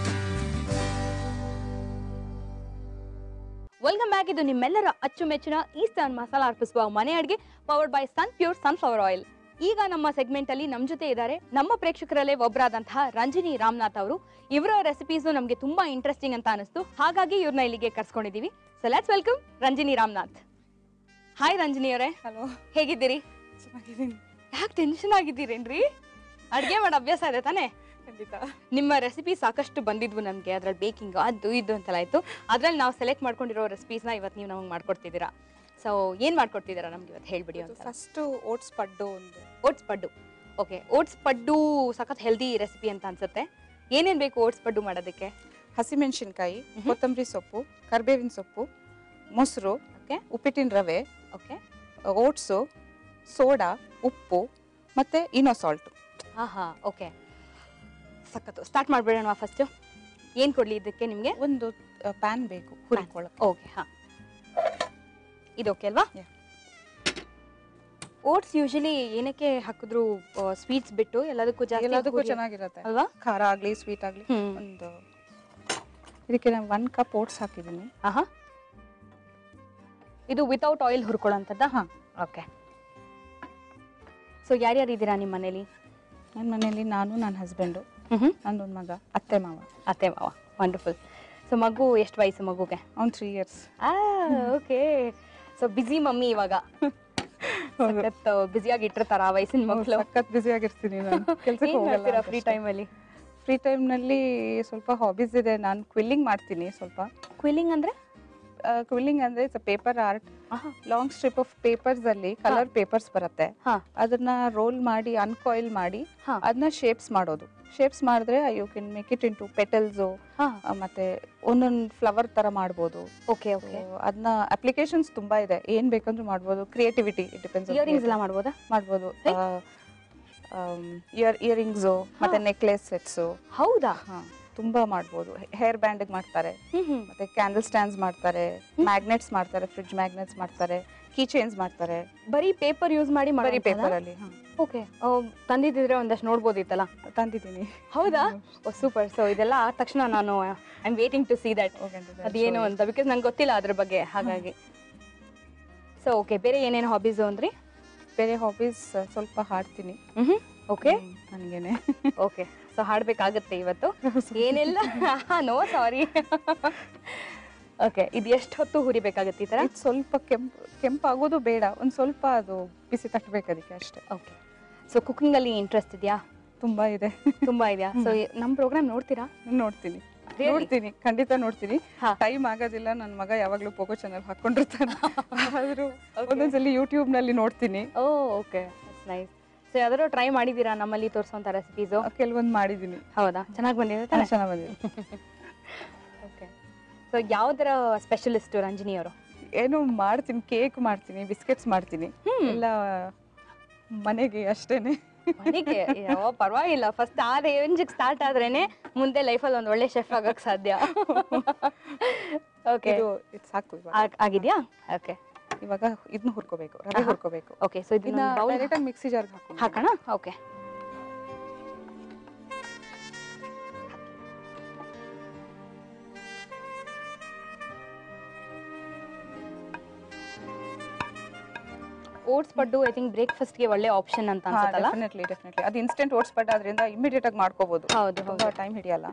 Welcome back. ಇದು ನಿಮ್ಮೆಲ್ಲರ ಅಚ್ಚುಮೆಚ್ಚಿನ ಈಸ್ಟರ್ನ್ ಮಸಾಲ ಅರ್ಪಿಸುವ ಮನೆ ಅಡಿಗೆ powered by Sunpure sunflower oil. ಈಗ ನಮ್ಮ ಸೆಗ್ಮೆಂಟ್ ಅಲ್ಲಿ ನಮ್ಮ ಜೊತೆ ಇದ್ದಾರೆ ನಮ್ಮ ಪ್ರೇಕ್ಷಕರಲ್ಲೇ ಒಬ್ಬರಾದಂತಹ ರಂಜಿನಿ ರಾಮನಾಥ್ ಅವರು. ಇವರ ರೆಸಿಪೀಸ್ ನಮಗೆ ತುಂಬಾ ಇಂಟ್ರೆಸ್ಟಿಂಗ್ ಅಂತ ಅನಿಸ್ತು, ಹಾಗಾಗಿ ಇವ್ರನ್ನ ಇಲ್ಲಿಗೆ ಕರ್ಸ್ಕೊಂಡಿದೀವಿ. So let's welcome Ranjini Ramanath. Hi Ranjini ಅವರೇ. ಹಲೋ, ಹೇಗಿದ್ದೀರಿ? ಚೆನ್ನಾಗಿದ್ದೀನಿ. ಯಾಕೆ ಟೆನ್ಷನ್ ಆಗಿದ್ದೀರೇನ್ರಿ? ಅಡ್ಗೆ ಮಾಡೋ ಅಭ್ಯಾಸ ಇದೆ ತಾನೇ? ಖಂಡಿತ. ನಿಮ್ಮ ರೆಸಿಪಿ ಸಾಕಷ್ಟು ಬಂದಿದ್ವು ನಮಗೆ. ಅದ್ರಲ್ಲಿ ಬೇಕಿಂಗ್ ಅದು ಇದು ಅಂತೆಲ್ಲ ಆಯ್ತು. ಅದ್ರಲ್ಲಿ ನಾವು ಸೆಲೆಕ್ಟ್ ಮಾಡ್ಕೊಂಡಿರೋ ರೆಸಿಪೀಸ್ನ ಇವತ್ತು ನೀವು ನಮಗೆ ಮಾಡ್ಕೊಡ್ತಿದ್ದೀರಾ. ಸೊ ಏನು ಮಾಡ್ಕೊಡ್ತಿದ್ದೀರಾ ನಮ್ಗೆ ಇವತ್ತು ಹೇಳ್ಬಿಡಿ ಅಂತ. ಫಸ್ಟು ಓಟ್ಸ್ ಪಡ್ಡು. ಓಟ್ಸ್ ಪಡ್ಡು. ಓಕೆ, ಓಟ್ಸ್ ಪಡ್ಡು ಸಖತ್ ಹೆಲ್ದಿ ರೆಸಿಪಿ ಅಂತ ಅನ್ಸುತ್ತೆ. ಏನೇನು ಬೇಕು ಓಟ್ಸ್ ಪಡ್ಡು ಮಾಡೋದಕ್ಕೆ? ಹಸಿಮೆಣಸಿನ್ಕಾಯಿ, ಕೊತ್ತಂಬರಿ ಸೊಪ್ಪು, ಕರಿಬೇವಿನ ಸೊಪ್ಪು, ಮೊಸರು, ಓಕೆ, ಉಪ್ಪಿಟ್ಟಿನ ರವೆ, ಓಕೆ, ಓಟ್ಸು, ಸೋಡಾ, ಉಪ್ಪು ಮತ್ತು ಇನೋ ಸಾಲ್ಟು. ಹಾ, ಓಕೆ, ಸಖತ್ತು. ಸ್ಟಾರ್ಟ್ ಮಾಡಿಬಿಡೋಣ ಫಸ್ಟು. ಏನು ಕೊಡಲಿ ಇದಕ್ಕೆ ನಿಮಗೆ? ಒಂದು ಪ್ಯಾನ್ ಬೇಕು ಹುರ್ಕೊಳ್ಳೋಕೆ. ಓಕೆ, ಹಾಂ, ಇದು ಓಕೆ ಅಲ್ವಾ? ಓಟ್ಸ್ ಯೂಶಲಿ ಏನಕ್ಕೆ ಹಾಕಿದ್ರು ಸ್ವೀಟ್ಸ್ ಬಿಟ್ಟು ಎಲ್ಲದಕ್ಕೂ ಚೆನ್ನಾಗಿರುತ್ತೆ ಅಲ್ವಾ? ಖಾರ ಆಗಲಿ ಸ್ವೀಟ್ ಆಗಲಿ. ಒಂದು ಇದಕ್ಕೆ ನಾನು 1 ಕಪ್ ಓಟ್ಸ್ ಹಾಕಿದ್ದೀನಿ. ಹಾಂ, ಇದು ವಿತೌಟ್ ಆಯಿಲ್ ಹುರ್ಕೊಳ್ಳೋಂಥದ್ದಾ? ಹಾಂ, ಓಕೆ. ಸೊ ಯಾರ್ಯಾರು ಇದ್ದೀರಾ ನಿಮ್ಮ ಮನೇಲಿ? ನನ್ನ ಮನೇಲಿ ನಾನು, ನನ್ನ ಹಸ್ಬೆಂಡು, ನನ್ನೊಂದು ಮಗ, ಅತ್ತೆ ಮಾವ. ವಂಡರ್ಫುಲ್. ಸೊ ಮಗು ಎಷ್ಟು ವಯಸ್ಸು ಮಗುಗೆ? ಅವ್ನು 3 years. ಓಕೆ. ಸೊ ಬಿಸಿ ಮಮ್ಮಿ ಇವಾಗ. ಬಿಸಿಯಾಗಿ ಇಟ್ಟಿರ್ತಾರ ಆ ವಯಸ್ಸಿನ ಮಕ್ಕಳು? ಸಖತ್ ಬ್ಯುಸಿ ಆಗಿರ್ತೀನಿ ನಾನು. ಕೆಲಸಕ್ಕೆ ಹೋಗಲ್ಲ. ಫ್ರೀ ಟೈಮಲ್ಲಿ? ಫ್ರೀ ಟೈಮ್ನಲ್ಲಿ ಸ್ವಲ್ಪ ಹಾಬೀಸ್ ಇದೆ. ನಾನು ಕ್ವಿಲ್ಲಿಂಗ್ ಮಾಡ್ತೀನಿ ಸ್ವಲ್ಪ. ಕ್ವಿಲ್ಲಿಂಗ್ ಅಂದರೆ? ಕ್ವಿಲ್ಲಿಂಗ್ ಅಂದರೆ it's paper art. Long strip of papers ಅಲ್ಲಿ ಕಲರ್ ಪೇಪರ್ಸ್ ಬರುತ್ತೆ. ಅದನ್ನ ರೋಲ್ ಮಾಡಿ ಅನ್ಕಾಯಿಲ್ ಮಾಡಿ ಅದನ್ನ ಶೇಪ್ಸ್ ಮಾಡೋದು. ಶೇಪ್ಸ್ ಮಾಡಿದ್ರೆ you can make it into petals, ಮತ್ತೆ ಒಂದೊಂದು ಫ್ಲವರ್ ತರ ಮಾಡ್ಬೋದು. Okay, okay. ಅದನ್ನ ಅಪ್ಲಿಕೇಶನ್ಸ್ ತುಂಬಾ ಇದೆ. ಏನ್ ಬೇಕಂದ್ರೂ ಮಾಡ್ಬೋದು. Creativity it depends. ಇಯರಿಂಗ್ಸ್ ಎಲ್ಲ ಮಾಡ್ಬೋದಾ? ಮಾಡ್ಬೋದು. ಇಯರಿಂಗ್ಸು ಮತ್ತೆ ನೆಕ್ಲೆಸ್ ಸೆಟ್ಸು. ಹೌದಾ? ತುಂಬಾ ಮಾಡ್ಬೋದು. ಹೇರ್ ಬ್ಯಾಂಡ್ ಮಾಡ್ತಾರೆ, ಮತ್ತೆ ಕ್ಯಾಂಡಲ್ ಸ್ಟ್ಯಾಂಡ್ಸ್ ಮಾಡ್ತಾರೆ, ಮ್ಯಾಗ್ನೆಟ್ಸ್ ಮಾಡ್ತಾರೆ, ಫ್ರಿಡ್ಜ್ ಮ್ಯಾಗ್ನೆಟ್ಸ್ ಮಾಡ್ತಾರೆ, ಕೀ ಚೈನ್ಸ್ ಮಾಡ್ತಾರೆ. ಬರೀ ಪೇಪರ್ ಯೂಸ್ ಮಾಡಿ? ಬರೀ ಪೇಪರ್ ಅಲ್ಲಿ. ಓಕೆ. ತಂದಿದ್ರೆ ಒಂದಷ್ಟು ನೋಡ್ಬೋದಿತ್ತಲ್ಲ? ತಂದಿದ್ದೀನಿ. ಹೌದಾ? ಸೂಪರ್. ಸೊ ಇದೆಲ್ಲ ಆದ ತಕ್ಷಣ ನಾನು I am waiting to see that ಅದೇನು ಅಂತ, ಬಿಕಾಸ್ ನಂಗೆ ಗೊತ್ತಿಲ್ಲ ಅದ್ರ ಬಗ್ಗೆ, ಹಾಗಾಗಿ. ಸೊ ಓಕೆ, ಬೇರೆ ಏನೇನು ಹಾಬೀಸು ಅಂದ್ರಿ? ಬೇರೆ ಹಾಬೀಸ್ ಸ್ವಲ್ಪ ಹಾಡ್ತೀನಿ. ಓಕೆ, ನನಗೇನೆ. ಓಕೆ. ಸೊ ಹಾಡ್ಬೇಕಾಗತ್ತೆ ಇವತ್ತು. ಏನಿಲ್ಲ, ನೋ ಸಾರಿ. ಓಕೆ, ಇದು ಎಷ್ಟು ಹೊತ್ತು ಹುರಿಬೇಕಾಗತ್ತೆ ಈ ತರ? ಇದು ಸ್ವಲ್ಪ ಕೆಂಪಾಗೋದು ಬೇಡ, ಒಂದ್ ಸ್ವಲ್ಪ ಅದು ಬಿಸಿ ತಟ್ಟಬೇಕು ಅದಕ್ಕೆ ಅಷ್ಟೇ. ಓಕೆ, ಸೊ ಕುಕಿಂಗ್ ಅಲ್ಲಿ ಇಂಟ್ರೆಸ್ಟ್ ಇದೆಯಾ? ತುಂಬಾ ಇದೆ. ತುಂಬಾ ಇದೆಯಾ? ಸೊ ನಮ್ಮ ಪ್ರೋಗ್ರಾಮ್ ನೋಡ್ತೀರಾ? ನೋಡ್ತೀನಿ, ಖಂಡಿತ ನೋಡ್ತೀನಿ. ಟೈಮ್ ಆಗೋದಿಲ್ಲ, ನನ್ನ ಮಗ ಯಾವಾಗ್ಲೂ ಪೋಗೋ ಚಾನಲ್ ಹಾಕೊಂಡಿರ್ತಾನೆ. ಆದ್ರೂ ಒಂದೊಂದ್ಸಲಿ ಯೂಟ್ಯೂಬ್ ನಲ್ಲಿ ನೋಡ್ತೀನಿ. Okay, nice. ಸೊ ಯಾವ್ದಾದ್ರು ಟ್ರೈ ಮಾಡಿದೀರಾ ನಮ್ಮಲ್ಲಿ ತೋರಿಸೋಂಥ ರೆಸಿಪೀಸು? ಕೆಲವೊಂದು ಮಾಡಿದ್ದೀನಿ. ಹೌದಾ? ಚೆನ್ನಾಗಿ ಬಂದಿದೆ? ಚೆನ್ನಾಗಿ ಬಂದಿದೆ. ಓಕೆ, ಸೊ ಯಾವ್ದರ ಸ್ಪೆಷಲಿಸ್ಟ್ ರಂಜಿನಿ ಅವರು? ಏನು ಮಾಡ್ತೀನಿ, ಕೇಕ್ ಮಾಡ್ತೀನಿ, ಬಿಸ್ಕೆಟ್ಸ್ ಮಾಡ್ತೀನಿ, ಎಲ್ಲ ಮನೆಗೆ ಅಷ್ಟೇನೆ. ಮನೆಗೆ ಪರವಾಗಿಲ್ಲ. ಫಸ್ಟ್ ಆ ರೇಂಜಿಗೆ ಸ್ಟಾರ್ಟ್ ಆದ್ರೇನೆ ಮುಂದೆ ಲೈಫಲ್ಲಿ ಒಂದು ಒಳ್ಳೆ ಶೆಫ್ ಆಗಕ್ಕೆ ಸಾಧ್ಯ. ಓಕೆ, ಸಾಕು. ಆಗಿದ್ಯಾ? ಓಕೆ, ಇವಾಗ ಇದನ್ನ ಹುರ್ಕೋಬೇಕು, ರವೆ ಹುರ್ಕೋಬೇಕು. ಓಕೆ, ಸೊ ಇದನ್ನ ಡೈರೆಕ್ಟ್ ಆಗಿ ಮಿಕ್ಸಿ ಜಾರ್ಗೆ ಹಾಕೋಣ. ಓಕೆ, ಓಟ್ಸ್ ಪಡ್ಡು ಐ ಥಿಂಕ್ ಬ್ರೇಕ್ಫಾಸ್ಟ್ಗೆ ಒಳ್ಳೆ ಆಪ್ಷನ್ ಅಂತ ಅನ್ಸುತ್ತಲ್ಲ? ಡೆಫಿನೆಟ್ಲಿ. ಅದು ಇನ್ಸ್ಟೆಂಟ್ ಓಟ್ಸ್ ಪಡ್ಡು, ಅದರಿಂದ ಇಮಿಡಿಯೇಟ್ ಆಗಿ ಮಾಡ್ಕೋಬಹುದು. ಹೌದು, ತುಂಬಾ ಟೈಮ್ ಹಿಡಿಯಲ್ಲ.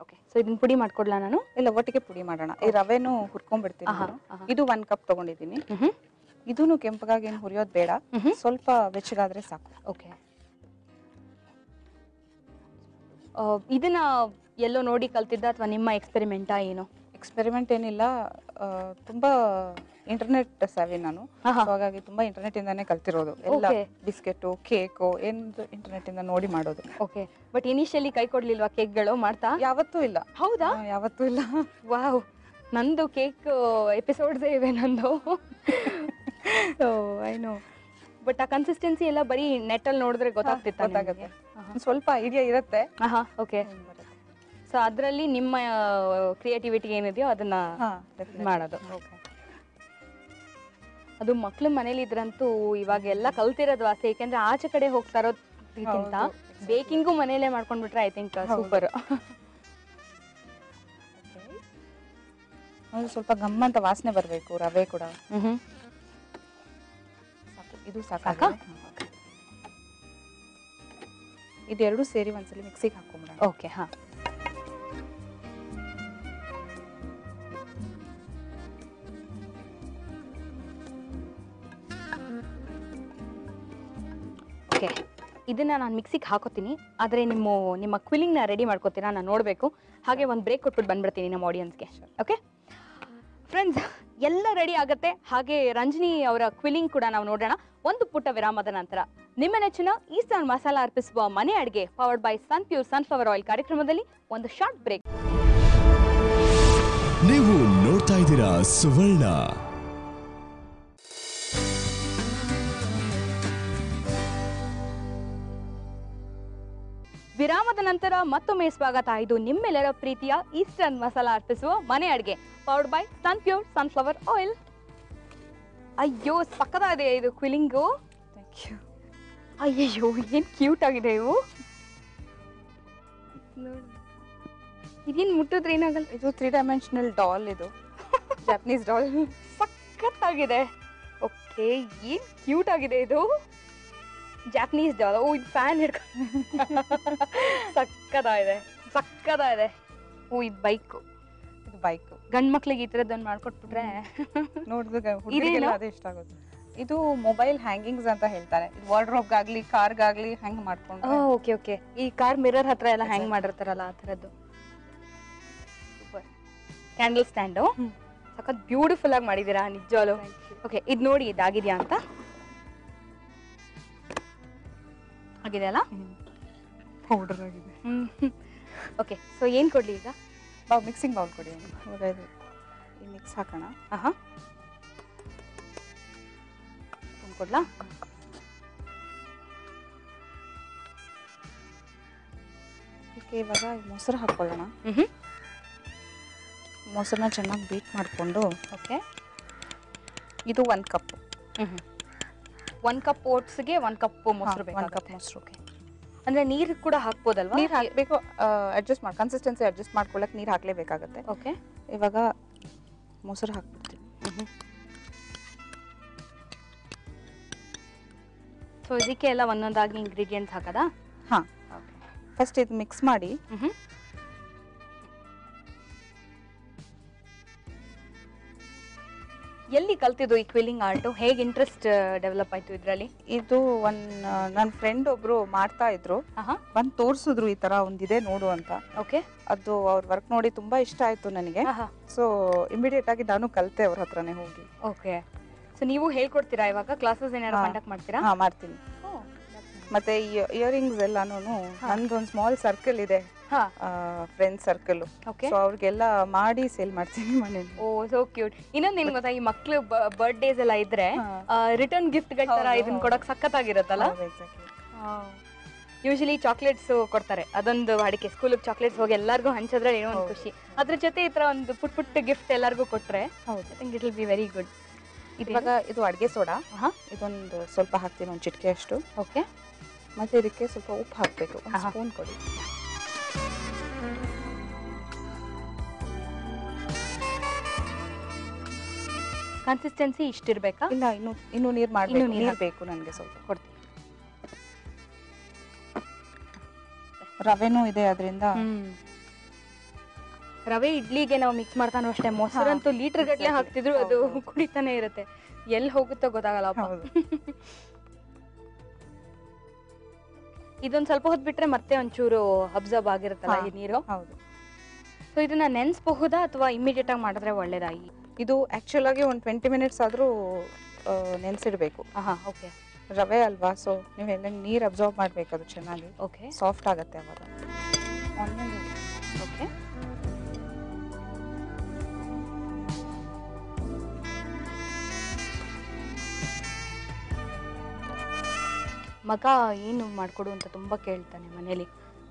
ಓಕೆ, ಸೊ ಇದನ್ನ ಪುಡಿ ಮಾಡ್ಕೊಡ್ಲಾ ನಾನು? ಇಲ್ಲ, ಒಟ್ಟಿಗೆ ಪುಡಿ ಮಾಡೋಣ. ಈ ರವೆನೂ ಹುರ್ಕೊಂಡ್ಬಿಡ್ತೀನಿ. ಇದು 1 ಕಪ್ ತಗೊಂಡಿದ್ದೀನಿ. ಇದೂನು ಕೆಂಪಗಾಗಿ ಏನು ಹುರಿಯೋದು ಬೇಡ, ಸ್ವಲ್ಪ ಬೆಚ್ಚಗಾದ್ರೆ ಸಾಕು. ಓಕೆ, ಇದನ್ನ ಎಲ್ಲೋ ನೋಡಿ ಕಲ್ತಿದ್ದ ಅಥವಾ ನಿಮ್ಮ ಎಕ್ಸ್ಪೆರಿಮೆಂಟಾ ಏನು? ಎಕ್ಸ್ಪೆರಿಮೆಂಟ್ ಏನಿಲ್ಲ, ತುಂಬಾ ಇಂಟರ್ನೆಟ್ ಸೇವೆ ನಾನು. ಹಾಗಾಗಿ ತುಂಬಾ ಇಂಟರ್ನೆಟ್ ಇಂದಾನೇ ಕಲ್ತಿರೋದು. ಎಲ್ಲ ಬಿಸ್ಕೆಟ್, ಕೇಕು ಏನು ಇಂಟರ್ನೆಟ್ ಇಂದ ನೋಡಿ ಮಾಡೋದು. ಓಕೆ, ಬಟ್ ಇನಿಷಿಯಲಿ ಕೈ ಕೊಡ್ಲಿಲ್ವಾ ಕೇಕ್ಗಳು ಮಾಡ್ತಾ? ಯಾವತ್ತೂ ಇಲ್ಲ. ಹೌದಾ? ಯಾವತ್ತೂ ಇಲ್ಲ. ವಾವ್, ನಂದು ಕೇಕ್ ಎಪಿಸೋಡ್ಸೇ ಇವೆ ನಂದು. ಐ ನೋ, ಬಟ್ ಆ ಕನ್ಸಿಸ್ಟೆನ್ಸಿ ಎಲ್ಲ ಬರೀ ನೆಟ್ಟಲ್ಲಿ ನೋಡಿದ್ರೆ ಗೊತ್ತಾಗುತ್ತೆ. ಸ್ವಲ್ಪ ಐಡಿಯಾ ಇರುತ್ತೆ. ಓಕೆ, ಸೊ ಅದರಲ್ಲಿ ನಿಮ್ಮ ಕ್ರಿಯೇಟಿವಿಟಿ ಏನಿದೆಯೋ ಅದನ್ನ ಮಾಡೋದು. ಓಕೆ, ಅದು ಮಕ್ಳು ಮನೇಲಿ ಇದ್ರಂತೂ ಇವಾಗ ಎಲ್ಲ ಕಲ್ತಿರೋದು ವಾಸಿ. ಯಾಕೆಂದ್ರೆ ಆಚೆ ಕಡೆ ಹೋಗ್ತಾ ಇರೋದಕ್ಕಿಂತ ಬೇಕಿಂಗು ಮನೇಲೆ ಮಾಡ್ಕೊಂಡ್ಬಿಟ್ರೆ ಐ ಥಿಂಕ್ ಸೂಪರ್. ಸ್ವಲ್ಪ ಗಮ್ಮಂತ ವಾಸನೆ ಬರಬೇಕು, ರವೆ ಕೂಡ. ಇದು ಸಾಕಾ? ಇದೆರಡು ಸೇರಿ ಒಂದ್ಸಲಿ ಮಿಕ್ಸಿಗೆ ಹಾಕೊಂಡ್ಬಿಡೋಣ. ಓಕೆ, ಹಾ. ಓಕೆ, ಇದನ್ನ ನಾನು ಮಿಕ್ಸಿಗೆ ಹಾಕೋತೀನಿ. ಆದರೆ ನಿಮ್ಮ ಕ್ವಿಲ್ಲಿಂಗ್ನ ರೆಡಿ ಮಾಡ್ಕೋತೀರಾ? ನಾನು ನೋಡಬೇಕು. ಹಾಗೆ ಒಂದು ಬ್ರೇಕ್ ಕೊಟ್ಬಿಟ್ಟು ಬಂದ್ಬಿಡ್ತೀನಿ ನಮ್ಮ ಆಡಿಯನ್ಸ್ಗೆ. ಓಕೆ ಫ್ರೆಂಡ್ಸ್, ಎಲ್ಲ ರೆಡಿ ಆಗುತ್ತೆ. ಹಾಗೆ ರಂಜಿನಿ ಅವರ ಕ್ವಿಲ್ಲಿಂಗ್ ಕೂಡ ನಾವು ನೋಡೋಣ ಒಂದು ಪುಟ್ಟ ವಿರಾಮದ ನಂತರ. ನಿಮ್ಮ ನೆಚ್ಚಿನ ಈಸ್ಟರ್ನ್ ಮಸಾಲ ಅರ್ಪಿಸುವ ಮನೆ ಅಡುಗೆ powered by Sun Pure sunflower oil ಕಾರ್ಯಕ್ರಮದಲ್ಲಿ ಒಂದು ಶಾರ್ಟ್ ಬ್ರೇಕ್. ನೀವು ನೋಡ್ತಾ ಇದ್ದೀರಾ ಸುವರ್ಣ. ವಿರಾಮದ ನಂತರ ಮತ್ತೊಮ್ಮೆ ಸ್ವಾಗತ. ಇದು ನಿಮ್ಮೆಲ್ಲರ ಪ್ರೀತಿಯ ಈಸ್ಟರ್ನ್ ಮಸಾಲ ಅರ್ಪಿಸುವ ಮನೆ ಅಡುಗೆ powered by Sun Pure sunflower oil. ಅಯ್ಯೋ, ಪಕ್ಕದಾಗಿದೆ ಇದು ಕ್ವಿಲ್ಲಿಂಗು. ಅಯ್ಯಯ್ಯೋ, ಏನ್ ಕ್ಯೂಟ್ ಆಗಿದೆ ಇವು. ಇದೇನು ಮುಟ್ಟಿದ್ರೆ ಏನಾಗಲ್ಲ. ಇದು 3 ಡೈಮೆನ್ಷನಲ್ ಡಾಲ್. ಇದು ಜಾಪನೀಸ್ ಡಾಲ್. ಸಖತ್ತಾಗಿದೆ. ಓಕೆ, ಏನ್ ಕ್ಯೂಟ್ ಆಗಿದೆ ಇದು. Japanese doll. ಓ, ಇದು ಫ್ಯಾನ್ ಹಿಡ್ಕೊಂಡು ಸಕ್ಕದಾಗಿದೆ. ಓ, ಇದು ಬೈಕು. ಇದು ಬೈಕು. ಗಂಡ್ ಮಕ್ಳಿಗೆ ಈ ಥರದ್ದೊಂದು ಮಾಡ್ಕೊಟ್ಬಿಟ್ರೆ ನೋಡಿದ್ರೆ ಅದೇ ಇಷ್ಟ ಆಗುತ್ತೆ. ಇದು ಮೊಬೈಲ್ ಹ್ಯಾಂಗಿಂಗ್ಸ್ ಅಂತ ಹೇಳ್ತಾರೆ. ಇದು ವಾರ್ಡ್ರೋಬ್ಗಾಗ್ಲಿ ಕಾರ್ಗಾಗ್ಲಿ ಹ್ಯಾಂಗ್ ಮಾಡ್ಕೊಂಡು. ಓಕೆ ಓಕೆ, ಈ ಕಾರ್ ಮಿರರ್ ಹತ್ರ ಎಲ್ಲ ಹ್ಯಾಂಗ್ ಮಾಡಿರ್ತಾರಲ್ಲ ಆ ಥರದ್ದು. ಸೂಪರ್. ಕ್ಯಾಂಡಲ್ ಸ್ಟ್ಯಾಂಡು ಸಖತ್ ಬ್ಯೂಟಿಫುಲ್ ಆಗಿ ಮಾಡಿದ್ದೀರಾ ನಿಜವಾಗ್ಲೂ. ಓಕೆ, ಇದು ನೋಡಿ ಇದಾಗಿದೆಯಾ ಅಂತ. ಆಗಿದೆ ಅಲ್ಲ? ಪೌಡರ್ ಆಗಿದೆ. ಓಕೆ, ಸೊ ಏನು ಕೊಡಲಿ ಈಗ? ಮಿಕ್ಸಿಂಗ್ ಬೌಲ್ ಕೊಡಿ. ಈ ಮಿಕ್ಸ್ ಹಾಕೋಣ. ಕೊಡ್ಲಾ? ಇವಾಗ ಮೊಸರು ಹಾಕೊಳ್ಳೋಣ. ಮೊಸರನ್ನ ಚೆನ್ನಾಗಿ ಬೀಟ್ ಮಾಡಿಕೊಂಡು. ಓಕೆ, ಇದು 1 ಕಪ್. 1 ಕಪ್ ಓಟ್ಸ್ಗೆ 1 ಕಪ್ ಮೊಸರು ಬೇಕು. 1 ಕಪ್ ಮೊಸರು. ಓಕೆ, ಅಂದ್ರೆ ನೀರು ಕೂಡ ಹಾಕ್ಬೋದಲ್ವಾ? ನೀರು ಹಾಕಬೇಕು. ಅಡ್ಜಸ್ಟ್ ಮಾಡಿ ಕನ್ಸಿಸ್ಟೆನ್ಸಿ ಅಡ್ಜಸ್ಟ್ ಮಾಡ್ಕೊಳ್ಳೋಕೆ ನೀರು ಹಾಕಲೇಬೇಕಾಗುತ್ತೆ. ಓಕೆ, ಇವಾಗ ಮೊಸರು ಹಾಕ್ಬಿಡ್ತೀವಿ. ಸೊ ಇದಕ್ಕೆ ಎಲ್ಲ ಒಂದೊಂದಾಗಿ ಇಂಗ್ರೀಡಿಯೆಂಟ್ಸ್ ಹಾಕದಾ? ಹಾ ಫಸ್ಟ್ ಇದು ಮಿಕ್ಸ್ ಮಾಡಿ ಎಲ್ಲಿ ಕಲ್ತಿದ್ದು ಈ ಕ್ವಿಲ್ಲಿಂಗ್ ಆರ್ಟ್? ಹೇಗೆ ಇಂಟ್ರೆಸ್ಟ್ ಡೆವಲಪ್ ಆಯ್ತು ಇದ್ರಲ್ಲಿ? ಇದು ನನ್ನ ಫ್ರೆಂಡ್ ಒಬ್ರು ಮಾಡ್ತಾ ಇದ್ರು, ಬಂದು ತೋರ್ಸಿದ್ರು ಈ ತರ ಒಂದಿದೆ ನೋಡು ಅಂತ. ಓಕೆ. ಅದು ಅವ್ರ ವರ್ಕ್ ನೋಡಿ ತುಂಬಾ ಇಷ್ಟ ಆಯ್ತು ನನಗೆ. ಸೊ ಇಮಿಡಿಯೇಟ್ ಆಗಿ ನಾನು ಕಲ್ತೆ ಅವ್ರ ಹತ್ರನೇ ಹೋಗಿ. ಓಕೆ. ಸೊ ನೀವು ಹೇಳ್ಕೊಡ್ತೀರಾ ಇವಾಗ? ಕ್ಲಾಸಸ್ ಏನಾದ್ರು ಕಂಡಕ್ಟ್ ಮಾಡ್ತೀರಾ? ಹಾ ಮಾಡ್ತೀನಿ. ಮತ್ತೆ ಇಯರಿಂಗ್ಸ್ ಎಲ್ಲಾನು ನಂದೊಂದು ಸ್ಮಾಲ್ ಸರ್ಕಲ್ ಇದೆ, ಫ್ರೆಂಡ್ ಸರ್ಕಲ್. ಸೊ ಅವ್ರಿಗೆಲ್ಲ ಮಾಡಿ ಸೇಲ್ ಮಾಡ್ತೀನಿ ಮನೇಲಿ. Oh so cute. ಇನ್ನೊಂದು ಏನ್ ಗೊತ್ತಾ, ಈ ಮಕ್ಳು ಬರ್ತ್ಡೇಸ್ ಎಲ್ಲ ಇದ್ರೆ ರಿಟರ್ನ್ ಗಿಫ್ಟ್ ಗಳ ತರ ಇದನ್ನ ಕೊಡಕ್ ಸಖತ್ತಾಗಿರತ್ತಲ್ಲ. ಯೂಶಲಿ ಚಾಕ್ಲೇಟ್ಸ್ ಕೊಡ್ತಾರೆ, ಅದೊಂದು ಅಡಿಕೆ ಸ್ಕೂಲಿಗೆ ಚಾಕ್ಲೇಟ್ಸ್ ಹೋಗಿ ಎಲ್ಲರಿಗೂ ಹಂಚಿದ್ರೆ ಏನೋ ಒಂದು ಖುಷಿ. ಅದ್ರ ಜೊತೆ ಈ ತರ ಒಂದು ಪುಟ್ ಗಿಫ್ಟ್ ಎಲ್ಲರಿಗೂ ಕೊಟ್ರೆ I think it will be very good. ಇವಾಗ ಇದು ಅಡಿಗೆ ಸೋಡಾ, ಇದೊಂದು ಸ್ವಲ್ಪ ಹಾಕ್ತೀನಿ, ಒಂದು ಚಿಟಿಕೆ ಅಷ್ಟು. ಓಕೆ. ಮತ್ತೆ ಇದಕ್ಕೆ ಸ್ವಲ್ಪ ಉಪ್ಪು ಹಾಕಬೇಕು, ಒಂದು ಸ್ಪೂನ್ ಕೊಡಿ. ಕನ್ಸಿಸ್ಟೆನ್ಸಿ ಇಷ್ಟಿರ್ಬೇಕಾ? ಇಲ್ಲ, ಇನ್ನು ನೀರು ಮಾಡಬೇಕು. ನೀರು ಬೇಕು ನನಗೆ, ಸ್ವಲ್ಪ ಕೊಡ್ತೀನಿ. ರವೆನೂ ಇದೆ ಅದರಿಂದ. ರವೆ ಇಡ್ಲಿಗೆ ನಾವು ಮಿಕ್ಸ್ ಮಾಡ್ತಾನೋ ಅಷ್ಟೇ. ಮೊಸರಂತೂ ಲೀಟರ್ ಗಟ್ಟಲೆ ಹಾಕ್ತಿದ್ರು, ಅದು ಕುಡಿತಾನೆ ಇರುತ್ತೆ, ಎಲ್ಲಿ ಹೋಗುತ್ತೋ ಗೊತ್ತಾಗಲ್ಲ. ಇದೊಂದು ಸ್ವಲ್ಪ ಹೊತ್ತು ಬಿಟ್ರೆ ಮತ್ತೆ ಒಂಚೂರು ಅಬ್ಸರ್ವ್ ಆಗಿರುತ್ತಲ್ಲ ಈ ನೀರು. ಹೌದು. ಸೊ ಇದನ್ನ ನೆನೆಸಬಹುದಾ ಅಥವಾ ಇಮಿಡಿಯೇಟ್ ಆಗಿ ಮಾಡಿದ್ರೆ ಒಳ್ಳೇದಾಗಿ? ಇದು ಆಕ್ಚುಲ್ ಆಗಿ ಒಂದು 20 ಮಿನಿಟ್ಸ್ ಆದ್ರೂ ನೆನೆಸಿಡ್ಬೇಕು. ಓಕೆ. ರವೆ ಅಲ್ವಾ, ಸೊ ನೀವೆಲ್ಲ ನೀರು ಅಬ್ಸರ್ವ್ ಮಾಡ್ಬೇಕು, ಅದು ಚೆನ್ನಾಗಿ. ಓಕೆ. ಸಾಫ್ಟ್ ಆಗುತ್ತೆ ಅವಾಗ. ಓಕೆ. ಮಗ ಏನು ಮಾಡ್ಕೊಡು ಅಂತ ತುಂಬಾ ಕೇಳ್ತಾನೆ ಮನೇಲಿ.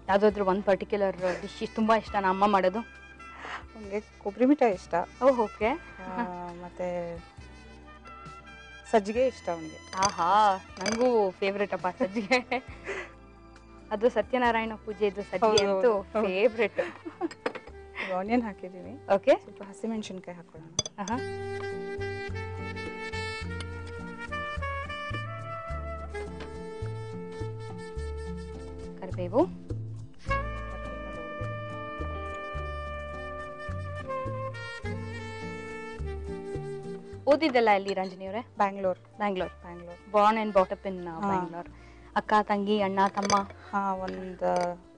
ಯಾವ್ದಾದ್ರು ಒಂದು ಪರ್ಟಿಕ್ಯುಲರ್ ಡಿಶ್ ತುಂಬಾ ಇಷ್ಟ ಅಮ್ಮ ಮಾಡೋದು? ನನಗೆ ಕೊಬ್ಬರಿ ಮಿಠಾಯಿ ಇಷ್ಟ. ಓಕೆ. ಮತ್ತೆ ಸಜ್ಜಿಗೆ ಇಷ್ಟ ಅವನಿಗೆ. ಆಹಾ, ನನಗೂ ಫೇವ್ರೆಟ್ ಅಪ್ಪ ಸಜ್ಜಿಗೆ. ಅದು ಸತ್ಯನಾರಾಯಣ ಪೂಜೆದು ಸಜ್ಜಿಗೆ ಅಂತೂ ಫೇವ್ರೆಟ್. ಆನಿಯನ್ ಹಾಕಿದ್ದೀನಿ. ಓಕೆ. ಸ್ವಲ್ಪ ಹಸಿಮೆಣಸಿನ್ಕಾಯಿ ಹಾಕೊಳ್ಳೋಣ. ಕರಿಬೇವು. ಓದಿದ್ದೆಲ್ಲ ಎಲ್ಲಿ ರಂಜನಿ ಅವರೇ? Bangalore. Born and brought up in Bangalore. ಅಕ್ಕ, ತಂಗಿ, ಅಣ್ಣ, ತಮ್ಮ?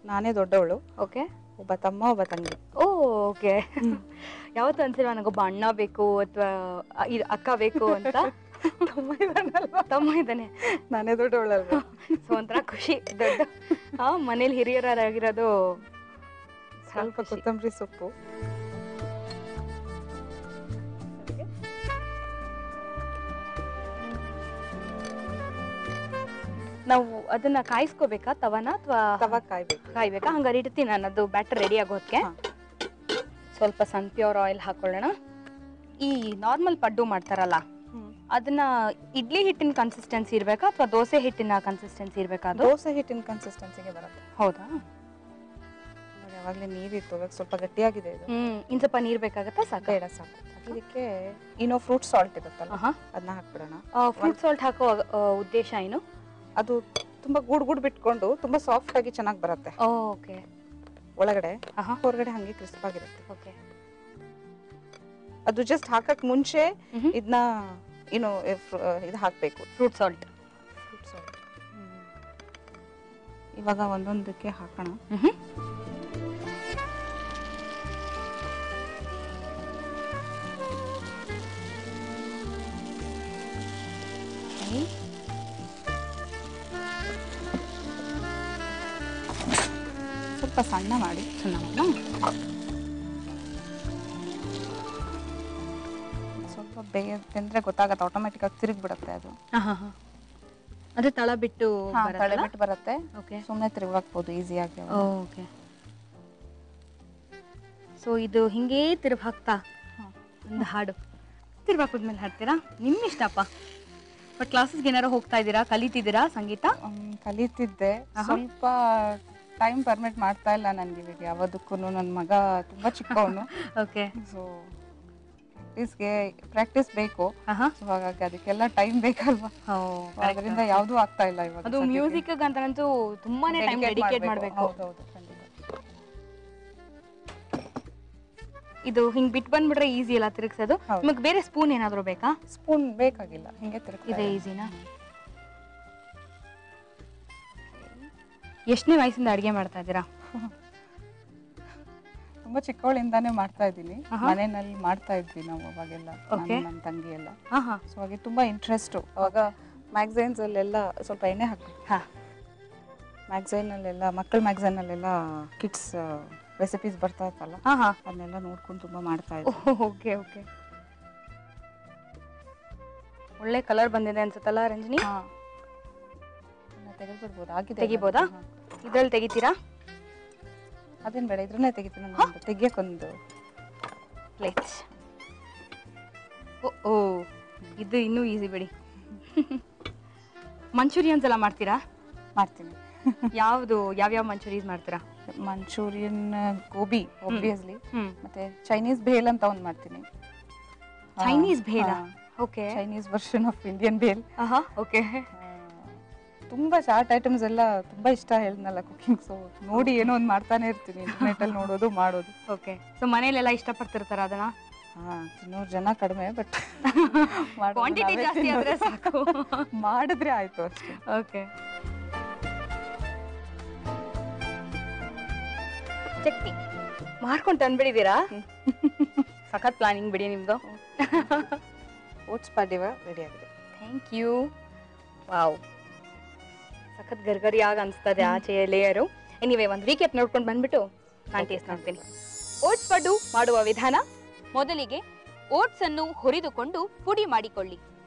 ನಾನೇ ದೊಡ್ಡವಳು. ಓಕೆ. ಒಬ್ಬ ತಮ್ಮ, ಒಬ್ಬ ತಂಗಿ. ಓಕೆ. ಯಾವತ್ತೂ ಅನ್ಸಿಲ್ವಾ ನನಗೊಬ್ಬ ಅಣ್ಣ ಬೇಕು ಅಥವಾ ಅಕ್ಕ ಬೇಕು ಅಂತ? ತಮ್ಮ ಇದ್ದಾನೆ, ನಾನೇ ದೊಡ್ಡವಳಲ್ವ. ಸೊ ಒಂಥರ ಖುಷಿ. ದೊಡ್ಡ ಮನೇಲಿ ಹಿರಿಯರಾಗಿರೋದು. ಸ್ವಲ್ಪ ಕೊತ್ತಂಬರಿ ಸೊಪ್ಪು. ನಾವು ಅದನ್ನ ಕಾಯಿಸ್ಕೋಬೇಕಾ ತವನ ಅಥವಾ? ತವ ಕಾಯ್ಬೇಕಾ? ಹಂಗಾರೆ ಇಡ್ತೀನಿ ನಾನು, ಅದು ಬ್ಯಾಟರ್ ರೆಡಿ ಆಗೋದಕ್ಕೆ. ಸ್ವಲ್ಪ ಸನ್ಫ್ಲವರ್ ಆಯಿಲ್ ಹಾಕೊಳ್ಳೋಣ. ಈ ನಾರ್ಮಲ್ ಪಡ್ಡು ಮಾಡ್ತಾರಲ್ಲ, ಅದನ್ನ ಇಡ್ಲಿ ಹಿಟ್ಟಿನ ಕನ್ಸಿಸ್ಟೆನ್ಸಿ ಇರ್ಬೇಕಾ ಅಥವಾ ದೋಸೆ ಹಿಟ್ಟಿನ ಕನ್ಸಿಸ್ಟೆನ್ಸಿ ಇರ್ಬೇಕಾ? ದೋಸೆ ಹಿಟ್ಟಿನ ಕನ್ಸಿಸ್ಟೆನ್ಸಿಗೆ ಬರುತ್ತೆ. ಹೌದಾ? ಯಾವಾಗಲೇ ನೀರಿತ್ತು, ಸ್ವಲ್ಪ ಗಟ್ಟಿಯಾಗಿದೆ ಇದು. ಇನ್ ಸ್ವಲ್ಪ ನೀರ್ ಬೇಕಾಗತ್ತಾ? ಸಾಕು. ಬೇಡ, ಸಾಕು. ಇದಕ್ಕೆ ಏನೋ ಫ್ರೂಟ್ ಸಾಲ್ಟ್ ಇರುತ್ತಲ್ಲ, ಅದನ್ನ ಹಾಕ್ಬಿಡೋಣ. ಫ್ರೂಟ್ ಸಾಲ್ಟ್ ಹಾಕೋ ಉದ್ದೇಶ ಏನು? ಅದು ತುಂಬಾ ಗೂಡ್ ಬಿಟ್ಕೊಂಡು ತುಂಬಾ ಸಾಫ್ಟ್ ಆಗಿ ಚೆನ್ನಾಗಿ ಬರುತ್ತೆ. ಓಕೆ. ಒಳಗಡೆ, ಹೊರಗಡೆ ಹಂಗೆ ಕ್ರಿಸ್ಪ್ ಆಗಿರುತ್ತೆ. ಓಕೆ. ಅದು ಜಸ್ಟ್ ಹಾಕಕ್ ಮುಂಚೆ ಇದನ್ನ ಏನು ಇದು ಹಾಕ್ಬೇಕು, ಫ್ರೂಟ್ ಸಾಲ್ಟ್. ಇವಾಗ ಒಂದೊಂದಕ್ಕೆ ಹಾಕೋಣ. ಸ್ವಲ್ಪ ಸಣ್ಣ ಮಾಡಿ. ಸ್ವಲ್ಪ ಬೆಂದ್ರೆ ಗೊತ್ತಾಗತ್ತೆ, ಆಟೋಮೆಟಿಕ್ ಆಗಿ ತಿರುಗಿ ಬಿಡುತ್ತೆ ಅದು. ಅದೇ ತಳ ಬಿಟ್ಟು ಬರುತ್ತೆ. ಸುಮ್ಮನೆ ತಿರುಗಾಕ್ಬೋದು ಈಸಿಯಾಗಿ. ಓಕೆ. ಸೊ ಇದು ಹಿಂಗೇ ತಿರುಗಿ ಹಾಕ್ತಾ ಒಂದು ಹಾಡು ತಿರುಗಾಕಿದ್ಮೇಲೆ ಹಾಡ್ತೀರಾ? ನಿಮ್ಮ ಇಷ್ಟಪ್ಪ. ಬಟ್ ಕ್ಲಾಸಸ್ಗೆ ಏನಾರು ಹೋಗ್ತಾ ಇದ್ದೀರಾ, ಕಲಿತಿದ್ದೀರಾ ಸಂಗೀತ? ಕಲಿತಿದ್ದೆ, ಸ್ವಲ್ಪ ಟೈಮ್ ಪರ್ಮಿಟ್ ಮಾಡ್ತಾ ಇಲ್ಲ ನನಗೆ ಇವಾಗ ಯಾವುದಕ್ಕೂ. ನನ್ನ ಮಗ ತುಂಬಾ ಚಿಕ್ಕವನು. ಓಕೆ. ಸೊ ಪ್ರಾಕ್ಟೀಸ್ ಬೇಕು. So ಹಾಗಾಗಿ ಅದಕ್ಕೆಲ್ಲ ಟೈಮ್ ಬೇಕಲ್ವಾ, ಅದರಿಂದ ಯಾವ್ದೂ ಆಗ್ತಾ ಇಲ್ಲ ಇವಾಗ. ಅದು ಮ್ಯೂಸಿಕ್ ಅಂತಂತೂ ತುಂಬಾನೇ ಟೈಮ್ ಡೆಡಿಕೇಟ್ ಮಾಡಬೇಕು. ಹೌದೌದು, ಖಂಡಿತ. ಇದು ಹಿಂಗ್ ಬಿಟ್ಟು ಬಂದ್ಬಿಟ್ರೆ ಈಸಿ ಅಲ್ಲ ತಿರುಗಿಸೋದು. ನಿಮಗೆ ಬೇರೆ ಸ್ಪೂನ್ ಏನಾದ್ರು ಬೇಕಾ? ಸ್ಪೂನ್ ಬೇಕಾಗಿಲ್ಲ, ಹಿಂಗೆ ಇದೆ ಈಸಿನಾ? ಎಷ್ಟನೇ ವಯಸ್ಸಿಂದ ಅಡಿಗೆ ಮಾಡ್ತಾ ಇದ್ದೀರಾ? ತುಂಬಾ ಚಿಕ್ಕವಳಿಂದಾನೇ ಮಾಡ್ತಾ ಇದ್ದೀನಿ. ಮನೆಯಲ್ಲಿ ಮಾಡ್ತಾ ಇದ್ವಿ ನಾವು ಅವಾಗೆಲ್ಲ, ನನ್ನ ತಂಗಿ ಎಲ್ಲ. ಸೊ ಹಾಗೆ ತುಂಬಾ ಇಂಟ್ರೆಸ್ಟ್. ಅವಾಗ ಮ್ಯಾಗಝೈನ್ಸ್ ಅಲ್ಲೆಲ್ಲ ಸ್ವಲ್ಪ ಎಣ್ಣೆ ಹಾಕ್ಬೇಕು. ಮ್ಯಾಗಝೈನ್ ಅಲ್ಲೆಲ್ಲ, ಮಕ್ಕಳ ಮ್ಯಾಗಝೈನ್ ಅಲ್ಲೆಲ್ಲ ಕಿಡ್ಸ್ ರೆಸಿಪೀಸ್ ಬರ್ತಾ ಇತ್ತಲ್ಲ, ಅದನ್ನೆಲ್ಲ ನೋಡ್ಕೊಂಡು ತುಂಬಾ ಮಾಡ್ತಾ ಇದ್ದೆ. Okay okay. ಒಳ್ಳೆ ಕಲರ್ ಬಂದಿದೆ ಅನ್ಸುತ್ತಲ್ಲ ರಂಜಿನಿ? ತೆಗೆದ್ಬಿಡ್ಬೋದು. ಆಗಿದೆ. ತೆಗಿಬೋದಾ? ಇದ್ರಲ್ಲಿ ತೆಗಿತೀರಾ? ಅದೇನ್ ಬೇಡ, ಇದ್ರನ್ನೇ ತೆಗಿತೀನಿ. ತೆಗಿಯಕ್ಕೊಂದು ಪ್ಲೇಟ್. ಓ ಇದು ಇನ್ನೂ ಈಸಿ ಬಿಡಿ. ಮಂಚೂರಿಯನ್ಸ್ ಎಲ್ಲ ಮಾಡ್ತೀರಾ? ಮಾಡ್ತೀನಿ. ಯಾವ್ಯಾವ ಮಂಚೂರಿಯನ್ಸ್ ಮಾಡ್ತೀರಾ? ಮಂಚೂರಿಯನ್, ಗೋಬಿ ಆಬ್ವಿಯಸ್ಲಿ, ಮತ್ತೆ ಚೈನೀಸ್ ಭೇಲ್ ಅಂತ ಒಂದ್ ಮಾಡ್ತೀನಿ. Chinese bhel? Okay. Chinese version of Indian bhel. Okay. ತುಂಬಾ ಚಾಟ್ ಐಟಮ್ಸ್ ಎಲ್ಲ ತುಂಬಾ ಇಷ್ಟ, ಹೇಳಿದ್ನಲ್ಲ ಕುಕಿಂಗ್. ಸೊ ನೋಡಿ ಏನೋ ಒಂದು ಮಾಡ್ತಾನೆ ಇರ್ತೀನಿ, ಇಂಟರ್ನೆಟ್ ಅಲ್ಲಿ ನೋಡೋದು ಮಾಡೋದು. ಓಕೆ. ಸೊ ಮನೇಲೆಲ್ಲ ಇಷ್ಟಪಡ್ತಿರ್ತಾರ ಅದನ್ನ? ತಿನ್ನೋರು ಜನ ಕಡಿಮೆ, ಬಟ್ ಕ್ವಾಂಟಿಟಿ ಜಾಸ್ತಿ ಆದ್ರೆ ಸಾಕು, ಮಾಡಿದ್ರೆ ಆಯ್ತು ಅಷ್ಟೇ. ಓಕೆ. ಚಟ್ನಿ ಮಾಡ್ಕೊಂಡು ತಂದ್ಬಿಡಿದೀರಾ? ಸಖತ್ ಪ್ಲಾನಿಂಗ್ ಬಿಡಿ ನಿಮ್ದು. ಓಟ್ಸ್ ಪಾಡಿವ ರೆಡಿ ಆಗಿದೆ. Thank you. ವಾವ್, ಸಖತ್ ಗರ್ಗರಿಯಾಗಿ ಅನಿಸ್ತದೆ ಆಚೆ ಲೇಯರು. ಎನಿವೆ, ಒಂದು ವೀಕೆಪ್ ನೋಡ್ಕೊಂಡು ಬಂದ್ಬಿಟ್ಟು ನಾನು ಟೇಸ್ಟ್ ಮಾಡ್ತೀನಿ. ಓಟ್ಸ್ ಪಡ್ಡು ಮಾಡುವ ವಿಧಾನ: ಮೊದಲಿಗೆ ಓಟ್ಸ್ ಅನ್ನು ಹುರಿದುಕೊಂಡು ಪುಡಿ ಮಾಡಿಕೊಳ್ಳಿ.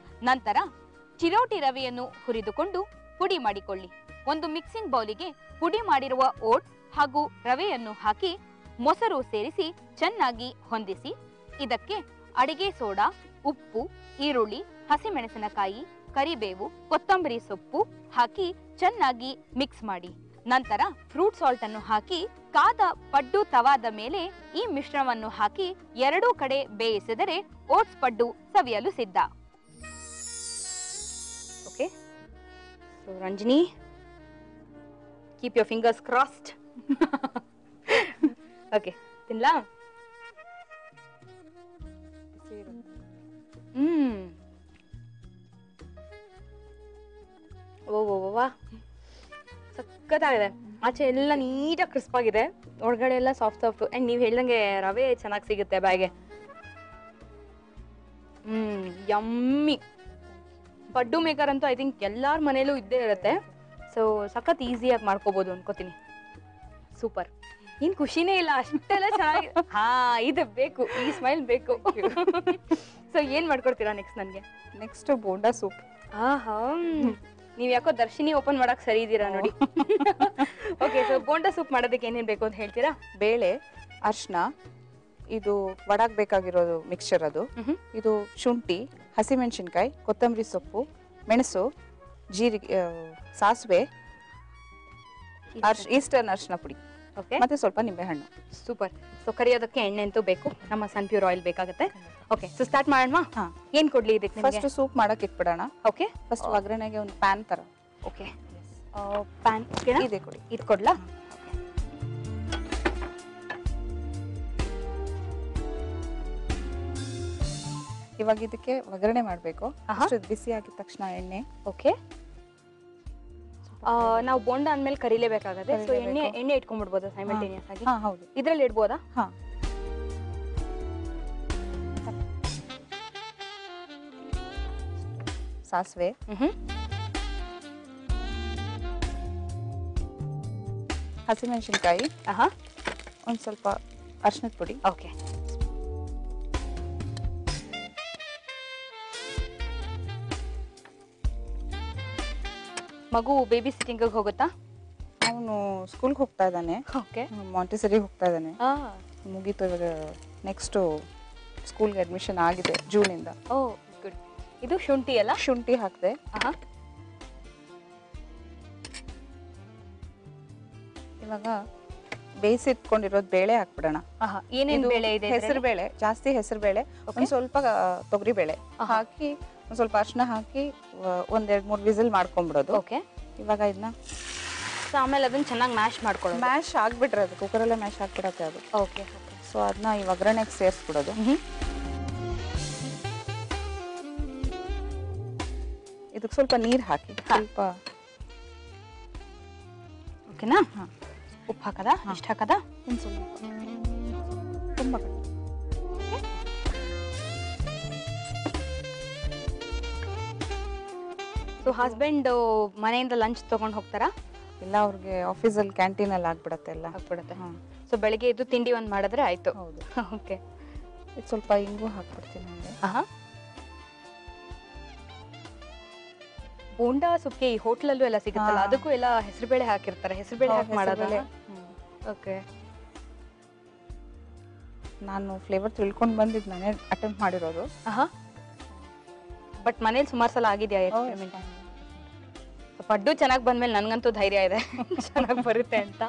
ನಂತರ ಚಿರೋಟಿ ರವೆಯನ್ನು ಹುರಿದುಕೊಂಡು ಪುಡಿ ಮಾಡಿಕೊಳ್ಳಿ. ಒಂದು ಮಿಕ್ಸಿಂಗ್ ಬೌಲಿಗೆ ಪುಡಿ ಮಾಡಿರುವ ಓಟ್ಸ್ ಹಾಗೂ ರವೆಯನ್ನು ಹಾಕಿ ಮೊಸರು ಸೇರಿಸಿ ಚೆನ್ನಾಗಿ ಹೊಂದಿಸಿ. ಇದಕ್ಕೆ ಅಡಿಗೆ ಸೋಡಾ, ಉಪ್ಪು, ಈರುಳ್ಳಿ, ಹಸಿಮೆಣಸಿನಕಾಯಿ, ಕರಿಬೇವು, ಕೊತ್ತಂಬರಿ ಸೊಪ್ಪು ಹಾಕಿ ಚೆನ್ನಾಗಿ ಮಿಕ್ಸ್ ಮಾಡಿ. ನಂತರ ಫ್ರೂಟ್ ಸಾಲ್ಟ್ ಅನ್ನು ಹಾಕಿ ಕಾದ ಪಡ್ಡು ತವಾದ ಮೇಲೆ ಈ ಮಿಶ್ರಣವನ್ನು ಹಾಕಿ ಎರಡೂ ಕಡೆ ಬೇಯಿಸಿದರೆ ಓಟ್ಸ್ ಪಡ್ಡು ಸವಿಯಲು ಸಿದ್ಧ. Okay. So Ranjini, keep your fingers crossed. Okay, ತಿನ್ಲಾ? ಓ ಸಕ್ಕತ್ತಾಗಿದೆ. ಆಚೆ ಎಲ್ಲ ನೀಟಾಗಿ ಕ್ರಿಸ್ಪ್ ಆಗಿದೆ, ಒಳಗಡೆ ಎಲ್ಲ ಸಾಫ್ಟ್ ಸಾಫ್ಟ್. ಅಂಡ್ ನೀವು ಹೇಳ್ದಂಗೆ ರವೆ ಚೆನ್ನಾಗಿ ಸಿಗುತ್ತೆ ಬಾಯಿಗೆ. ಯಮ್ಮಿ. ಪಡ್ಡು ಮೇಕರ್ ಅಂತೂ ಐ ಥಿಂಕ್ ಎಲ್ಲಾರ ಮನೇಲೂ ಇದ್ದೇ ಇರುತ್ತೆ. ಸೊ ಸಖತ್ ಈಸಿಯಾಗಿ ಮಾಡ್ಕೋಬಹುದು ಅನ್ಕೋತೀನಿ. ಸೂಪರ್. ಏನ್ ಖುಷಿನೇ ಇಲ್ಲ, ಅಷ್ಟೆಲ್ಲ ಚೆನ್ನಾಗಿ. ಇದು ಬೇಕು, ಈ ಸ್ಮೈಲ್ ಬೇಕು. ಸೊ ಏನ್ ಮಾಡ್ಕೊಡ್ತೀರಾ ನೆಕ್ಸ್ಟ್ ನನಗೆ? Next bonda soup. ನೀವ್ ಯಾಕೋ ದರ್ಶಿನಿ ಓಪನ್ ಮಾಡಕ್ ಸರಿ ಇದ್ದೀರಾ ನೋಡಿ. ಓಕೆ. ಸೊ ಬೋಂಡಾ ಸೂಪ್ ಮಾಡೋದಕ್ಕೆ ಏನೇನ್ ಬೇಕು ಅಂತ ಹೇಳ್ತೀರಾ? ಬೇಳೆ, ಅರ್ಶಿನ, ಇದು ವಡಾಕ್ ಬೇಕಾಗಿರೋದು ಮಿಕ್ಸ್ಚರ್ ಅದು. ಇದು ಶುಂಠಿ, ಹಸಿಮೆಣಸಿನ್ಕಾಯಿ, ಕೊತ್ತಂಬರಿ ಸೊಪ್ಪು, ಮೆಣಸು, ಜೀರಿಗೆ, ಸಾಸಿವೆ, ಈಸ್ಟರ್ನ್ ಅರ್ಶಿನ ಪುಡಿ, ಮತ್ತೆ ಸ್ವಲ್ಪ ನಿಂಬೆಹಣ್ಣು. ಸೂಪರ್. ಸೊ ಕರಿಯೋದಕ್ಕೆ ಎಣ್ಣೆ ಅಂತೂ ಬೇಕು, ನಮ್ಮ ಸನ್ ಪ್ಯೂರ್ ಆಯಿಲ್ ಬೇಕಾಗುತ್ತೆ. ಓಕೆ. ಸೊ ಸ್ಟಾರ್ಟ್ ಮಾಡೋಣ. ಏನ್ ಕೊಡ್ಲಿ ಇದಕ್ಕೆ? ಫಸ್ಟ್ ಸೂಪ್ ಮಾಡಕ್ ಇಟ್ಬಿಡೋಣ. ಓಕೆ. ಫಸ್ಟ್ ಒಗ್ಗರಣೆಗೆ ಒಂದು ಪ್ಯಾನ್ ತರ. ಓಕೆ. ಪ್ಯಾನ್ ಇದೆ ಕೊಡಿ. ಇದು ಕೊಡ್ಲಾ? ಇವಾಗ ಇದಕ್ಕೆ ಒಗ್ಗರಣೆ ಮಾಡಬೇಕು. ಅಷ್ಟು ಬಿಸಿ ಆಗಿದ ತಕ್ಷಣ ಎಣ್ಣೆ. ಓಕೆ. ನಾವು ಬೋಂಡ ಅಂದ್ಮೇಲೆ ಕರಿಲೇಬೇಕಾಗತ್ತೆ. ಸೊ ಎಣ್ಣೆ ಇಟ್ಕೊಂಡ್ಬಿಡ್ಬೋದಾ ಸೈಮಲ್ಟೇನಿಯಸ್ ಆಗಿ? ಹೌದು. ಇದ್ರಲ್ಲಿ ಇಡ್ಬೋದಾ? ಸಾಸಿವೆ, ಹಸಿಮೆಣಸಿನ್ಕಾಯಿ, ಒಂದ್ ಸ್ವಲ್ಪ ಅರ್ಶಿನದ ಪುಡಿ. ಓಕೆ. ಮಗು ಬೇಬಿ ಸಿಟ್ಟಿಂಗ್ ಹೋಗುತ್ತಾ? ಅವನು ಸ್ಕೂಲ್ಗೆ ಹೋಗ್ತಾ ಇದ್ದಾನೆ. ಓಕೆ. ಮಾಂಟೆಸರಿ ಹೋಗ್ತಾ ಇದ್ದಾನೆ. ಮುಗೀತು, ಇವಾಗ ನೆಕ್ಸ್ಟ್ ಸ್ಕೂಲ್ಗೆ ಅಡ್ಮಿಷನ್ ಆಗಿದೆ ಜೂನಿಂದ. ಓ ಗುಡ್. ಇದು ಶುಂಠಿ ಅಲ್ಲ? ಶುಂಠಿ ಹಾಕಿದೆ. ಇವಾಗ ಬೇಯಿಸಿಟ್ಕೊಂಡಿರೋದು ಬೇಳೆ ಹಾಕ್ಬಿಡೋಣ. ಏನೇನು ಬೇಳೆ ಇದೆ? ಹೆಸರು ಬೇಳೆ, ಜಾಸ್ತಿ ಹೆಸರು ಬೇಳೆ, ಒಂದ್ ಸ್ವಲ್ಪ ತೊಗರಿ ಬೇಳೆ ಹಾಕಿ ಒಂದ್ ಸ್ವಲ್ಪ ಅರ್ಶಿನ ಹಾಕಿ 1-2-3 ವಿಸಿಲ್ ಮಾಡ್ಕೊಂಡ್ಬಿಡೋದು. ಓಕೆ. ಇವಾಗ ಇದನ್ನ ಆಮೇಲೆ ಅದನ್ನ ಚೆನ್ನಾಗಿ ಮ್ಯಾಶ್ ಮಾಡ್ಕೊಳ್ಳೋದು. ಮ್ಯಾಶ್ ಆಗ್ಬಿಟ್ರೆ ಅದು ಕುಕ್ಕರಲ್ಲೇ ಮ್ಯಾಶ್ ಆಗ್ಬಿಡತ್ತೆ ಅದು. ಓಕೆ. ಸೊ ಅದನ್ನ ಈ ಒಗ್ಗರಣೆಗೆ ಸೇರಿಸ್ಬಿಡೋದು. ಇದಕ್ಕೆ ಸ್ವಲ್ಪ ನೀರು ಹಾಕಿ ಸ್ವಲ್ಪ. ಓಕೆನಾ? ಉಪ್ಪು ಹಾಕದ? ಇಷ್ಟು ಹಾಕದ? ಒಂದು ಸ್ವಲ್ಪ ತುಂಬ ಕಡಿಮೆ. ಸೊ ಹಸ್ಬೆಂಡ್ ಮನೆಯಿಂದ ಲಂಚ್ ತಗೊಂಡು ಹೋಗ್ತಾರಾ? ಇಲ್ಲ, ಅವ್ರಿಗೆ ಆಫೀಸಲ್ಲಿ ಕ್ಯಾಂಟೀನಲ್ಲಿ ಆಗ್ಬಿಡತ್ತೆ ಎಲ್ಲ. ಆಗ್ಬಿಡುತ್ತೆ. ಸೊ ಬೆಳಿಗ್ಗೆ ಎದ್ದು ತಿಂಡಿ ಒಂದು ಮಾಡಿದ್ರೆ ಆಯ್ತು. ಹೌದು. ಓಕೆ. ಇದು ಸ್ವಲ್ಪ ಇಂಗು ಹಾಕ್ಬಿಡ್ತೀನಿ ಹಂಗೆ. ಬೋಂಡಾ ಸುಕ್ಕೆ ಈ ಹೋಟ್ಲಲ್ಲೂ ಎಲ್ಲ ಸಿಗುತ್ತಲ್ಲ, ಅದಕ್ಕೂ ಎಲ್ಲ ಹೆಸರುಬೇಳೆ ಹಾಕಿರ್ತಾರೆ. ಹೆಸರುಬೇಳೆ ಹಾಕಿ ಮಾಡೋದಲ್ಲ? ಓಕೆ. ನಾನು ಫ್ಲೇವರ್ ತಿಳ್ಕೊಂಡು ಬಂದಿದ್ದು ನಾನೇ ಅಟೆಂಪ್ಟ್ ಮಾಡಿರೋದು. ಬಟ್ ಮನೇಲಿ ಸುಮಾರು ಸಲ ಆಗಿದೆಯಾ ಎಕ್ಸ್ಪೆರಿಮೆಂಟ್? ಪಡ್ಡು ಚೆನ್ನಾಗಿ ಬಂದ್ಮೇಲೆ ನನಗಂತೂ ಧೈರ್ಯ ಇದೆ ಚೆನ್ನಾಗಿ ಬರುತ್ತೆ ಅಂತ.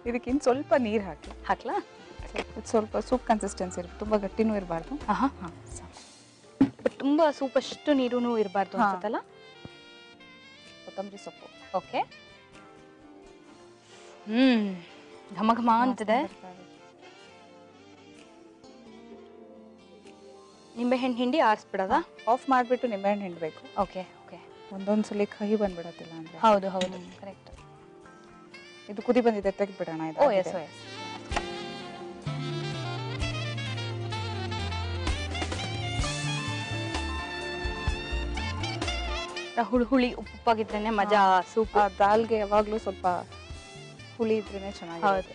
ಇದಕ್ಕಿಂತ ಸ್ವಲ್ಪ ನೀರು ಹಾಕ್ಲಾ? ಸ್ವಲ್ಪ ಸೂಪ್ ಕನ್ಸಿಸ್ಟೆನ್ಸಿ ಇರುತ್ತೆ, ತುಂಬ ಗಟ್ಟಿನೂ ಇರಬಾರ್ದು. ಬಟ್ ತುಂಬ ಸೂಪ್ ಅಷ್ಟು ನೀರೂ ಇರಬಾರ್ದು ಅನ್ಸುತ್ತಲ್ಲ. ಕೊತ್ತಂಬರಿ ಸೊಪ್ಪು. ಓಕೆ. ಘಮ ಘಮ ಅಂತಿದೆ. ನಿಂಬೆಹಣ್ಣು ಹಿಂಡಿ ಆರಿಸ್ಬಿಡೋದಾ? ಆಫ್ ಮಾಡಿಬಿಟ್ಟು ನಿಂಬೆಹಣ್ಣು ಹಿಂಡಬೇಕು. ಓಕೆ. ಓಕೆ. ಒಂದೊಂದ್ಸಲಿ ಕಹಿ ಬಂದ್ಬಿಡತ್ತಿಲ್ಲ ಅಂದ್ರೆ. ಹೌದು ಹೌದು, ಕರೆಕ್ಟ್. ಇದು ಕುದಿ ಬಂದಿದೆ, ತೆಗೆದ್ಬಿಡೋಣ ಇದು. ಓ ಎಸ್. ಹುಳಿ ಉಪ್ಪಾಗಿದ್ರೇನೆ ಮಜಾ ಸೂಪ್. ದಾಲ್ಗೆ ಯಾವಾಗ್ಲೂ ಸ್ವಲ್ಪ ಹುಳಿ ಇದ್ರೇನೆ ಚೆನ್ನಾಗಿರುತ್ತೆ.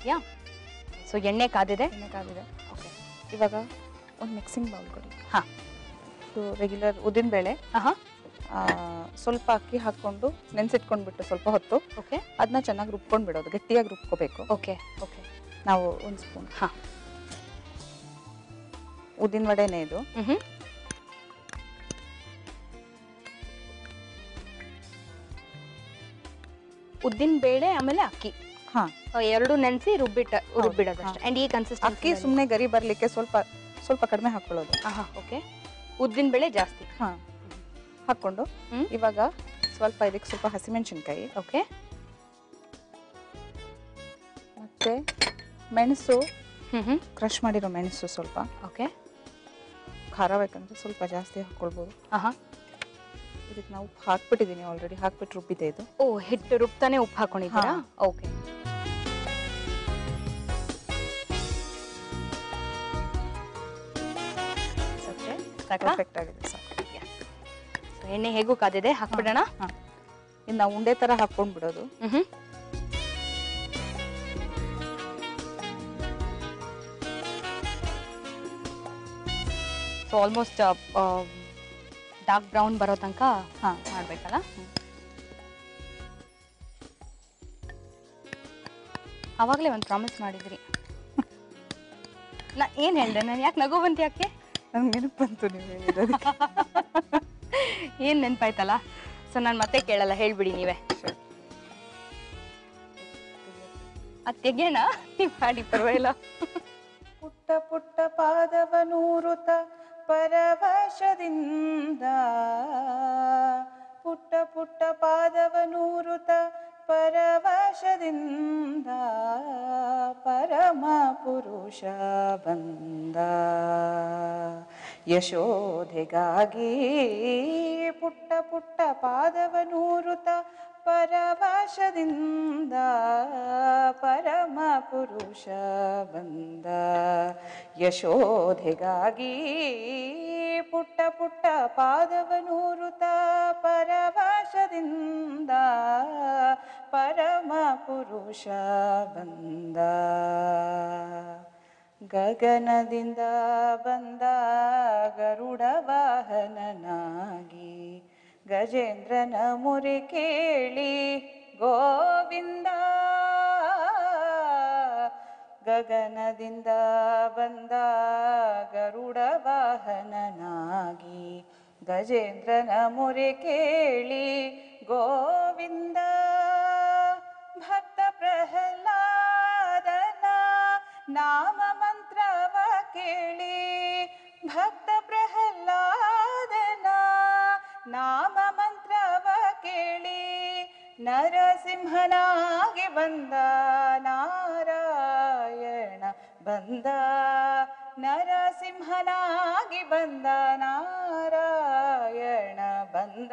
ಯಾ. ಸೊ ಎಣ್ಣೆ ಕಾದಿದೆ. ಓಕೆ. ಇವಾಗ ಒಂದು ಮಿಕ್ಸಿಂಗ್ ಬೌಲ್ ಕೊಡಿ. ಇದು ರೆಗ್ಯುಲರ್ ಉದ್ದಿನ ಬೇಳೆ, ಸ್ವಲ್ಪ ಅಕ್ಕಿ ಹಾಕೊಂಡು ನೆನ್ಸಿಟ್ಕೊಂಡ್ಬಿಟ್ಟು ಸ್ವಲ್ಪ ಹೊತ್ತು. ಓಕೆ. ಅದನ್ನ ಚೆನ್ನಾಗಿ ರುಬ್ಕೊಂಡು ಬಿಡೋದು, ಗಟ್ಟಿಯಾಗಿ ರುಬ್ಕೋಬೇಕು. ಓಕೆ. ಓಕೆ. ನಾವು ಒಂದು ಸ್ಪೂನ್ ಉದ್ದಿನ ವಡೆನೇ ಇದು. ಉದ್ದಿನ ಬೇಳೆ ಆಮೇಲೆ ಅಕ್ಕಿ ಎರಡು ನೆನೆಸಿ ರುಬ್ಬಿಡೋದು ಅಷ್ಟೇ. ಅಂಡ್ ಈ ಕನ್ಸಿಸ್ಟೆನ್ಸಿ. ಅಕ್ಕಿ ಸುಮ್ಮನೆ ಗರಿ ಬರ್ಲಿಕ್ಕೆ ಸ್ವಲ್ಪ ಸ್ವಲ್ಪ ಕಡಿಮೆ ಹಾಕೊಳ್ಳೋದು. ಓಕೆ. ಉದ್ದಿನ ಬೇಳೆ ಜಾಸ್ತಿ ಹಾಕೊಂಡು ಇವಾಗ ಸ್ವಲ್ಪ ಇದಕ್ಕೆ ಸ್ವಲ್ಪ ಹಸಿಮೆಣಸಿನ್ಕಾಯಿ. ಓಕೆ. ಮತ್ತೆ ಮೆಣಸು, ಕ್ರಶ್ ಮಾಡಿರೋ ಮೆಣಸು ಸ್ವಲ್ಪ. ಓಕೆ. ಖಾರ ಬೇಕಂದ್ರೆ ಸ್ವಲ್ಪ ಜಾಸ್ತಿ ಹಾಕೊಳ್ಬೋದು. ಇದಕ್ಕೆ ನಾವು ಉಪ್ಪು ಹಾಕ್ಬಿಟ್ಟಿದ್ದೀನಿ, ಆಲ್ರೆಡಿ ಹಾಕ್ಬಿಟ್ಟು ರುಬ್ಬಿದೆ ಇದು. ಓ, ಹಿಟ್ಟು ರುಬ್ತಾನೆ ಉಪ್ಪು ಹಾಕೊಂಡಿದ್ದೀರಾ? ಓಕೆ. ಪರ್ಫೆಕ್ಟ್ ಆಗಿದೆ, ಸಾಕು. ಎಣ್ಣೆ ಹೇಗೂ ಕಾದಿದೆ, ಹಾಕ್ಬಿಡೋಣ. ಇನ್ನು ನಾವು ಉಂಡೆ ತರ ಹಾಕೊಂಡ್ಬಿಡೋದು. ಸೊ ಆಲ್ಮೋಸ್ಟ್ ಡಾರ್ಕ್ ಬ್ರೌನ್ ಬರೋ ತನಕ ಮಾಡ್ಬೇಕಲ್ಲ. ಅವಾಗಲೇ ಒಂದು ಪ್ರಾಮಿಸ್ ಮಾಡಿದ್ರಿ. ನಾ ಏನು ಹೇಳಿದೆ? ನಾನು ಯಾಕೆ ನಗು ಬಂತು? ಯಾಕೆ? ನಂಗೆ ನೆನಪು ಬಂತು ನೀವು ಹೇಳಿರೋದು. ಏನು ನೆನಪಾಯ್ತಲ್ಲ. ಸೊ ನಾನು ಮತ್ತೆ ಕೇಳಲ್ಲ, ಹೇಳ್ಬಿಡಿ ನೀವೇ. ಅದು ತೆಗೆಯೋಣ, ನೀವು ಮಾಡಿ, ಪರವಾಗಿಲ್ಲ. ಪುಟ್ಟ ಪುಟ್ಟ ಪಾದವನೂರುತ ಪರವಶದಿಂದ, ಪುಟ್ಟ ಪುಟ್ಟ ಪಾದವನೂರುತ ಪರವಶದಿಂದ, ಪರಮ ಪುರುಷ ಬಂದ ಯಶೋಧೆಗಾಗಿ. ಪುಟ್ಟ ಪುಟ್ಟ ಪಾದವನೂರುತ ಪರವಶದಿಂದ, ಪರಮ ಪುರುಷ ಬಂದ ಯಶೋಧೆಗಾಗಿ. ಪುಟ್ಟ ಪುಟ್ಟ ಪಾದವನೂರುತ ಪರವಶದಿಂದ, ಪರಮ ಪುರುಷ ಬಂದ. ಗಗನದಿಂದ ಬಂದ ಗರುಡ ವಾಹನನಾಗಿ, ಗಜೇಂದ್ರನ ಮುರಿ ಕೇಳಿ ಗೋವಿಂದ. ಗಗನದಿಂದ ಬಂದ ಗರುಡ ವಾಹನನಾಗಿ, ಗಜೇಂದ್ರನ ಮುರಿ ಕೇಳಿ ಗೋವಿಂದ. ಪ್ರಹ್ಲಾದನ ನಾಮ ಮಂತ್ರವ ಕೇಳಿ ಭಕ್ತ ಪ್ರಹ್ಲಾದನ ನಾಮ ಮಂತ್ರವ ಕೇಳಿ ನರಸಿಂಹನಾಗಿ ಬಂದ ನಾರಾಯಣ ಬಂದ ನರಸಿಂಹನಾಗಿ ಬಂದ ನಾರಾಯಣ ಬಂದ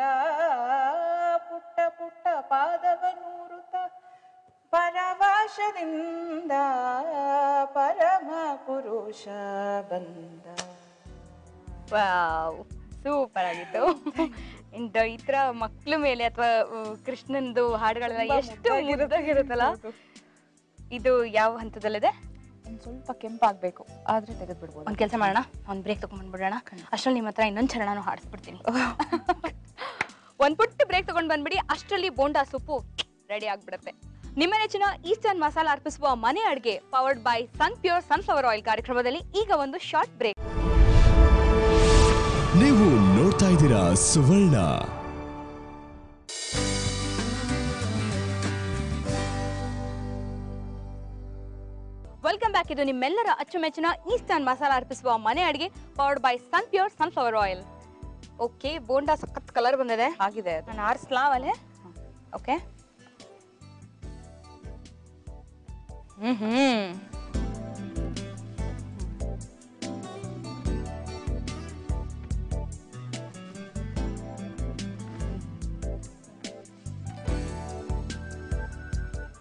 ಪುಟ್ಟ ಪುಟ್ಟ ಪಾದವನೂರುತ ಪರವಶದಿಂದ ಪರಮ ಪುರುಷ ಬಂದ. ವಾವ್, ಸೂಪರ್ ಆಗಿತ್ತು. ಅಂಡ್ ಈ ತರ ಮಕ್ಳ ಮೇಲೆ ಅಥವಾ ಕೃಷ್ಣಂದು ಹಾಡುಗಳೆಲ್ಲ ಎಷ್ಟು ಮುದ್ದಾಗಿರುತ್ತಲ್ಲ. ಇದು ಯಾವ ಹಂತದಲ್ಲಿದೆ? ಸ್ವಲ್ಪ ಕೆಂಪಾಗಬೇಕು, ಆದ್ರೆ ತೆಗೆದು ಬಿಡ್ಬೋದು. ಒಂದ್ ಕೆಲಸ ಮಾಡೋಣ, ಒಂದ್ ಬ್ರೇಕ್ ತಗೊಂಡ್ಬಂದ್ಬಿಡೋಣ. ಅಷ್ಟ್ರಲ್ಲಿ ನಿಮ್ಮ ಹತ್ರ ಇನ್ನೊಂದು ಚರಣನು ಹಾಡಿಸ್ಬಿಡ್ತೀನಿ. ಒಂದ್ ಪುಟ್ಟ ಬ್ರೇಕ್ ತಗೊಂಡ್ ಬಂದ್ಬಿಡಿ, ಅಷ್ಟರಲ್ಲಿ ಬೋಂಡಾ ಸೂಪು ರೆಡಿ ಆಗ್ಬಿಡುತ್ತೆ. ನಿಮ್ಮ ನೆಚ್ಚಿನ ಈಸ್ಟರ್ನ್ ಮಸಾಲ ಅರ್ಪಿಸುವ ಮನೆ ಅಡುಗೆ powered by Sun Pure sunflower oil ಕಾರ್ಯಕ್ರಮದಲ್ಲಿ ಈಗ ಒಂದು ಶಾರ್ಟ್ ಬ್ರೇಕ್. ನೀವು ನೋಡ್ತಾ ಇದ್ದೀರಾ ಸುವರ್ಣ. Welcome back. ಇದು ನಿಮ್ಮೆಲ್ಲರ ಅಚ್ಚುಮೆಚ್ಚಿನ ಈಸ್ಟರ್ನ್ ಮಸಾಲ ಅರ್ಪಿಸುವ ಮನೆ ಅಡುಗೆ powered by Sun Pure sunflower oil. Okay, bonda ಸಖತ್ ಕಲರ್ ಬಂದಿದೆ. ಆಗಿದೆ ಅದು. ನಾನು ಆರಿಸ್ಲಾವಲ್ಲೇ. ಓಕೆ,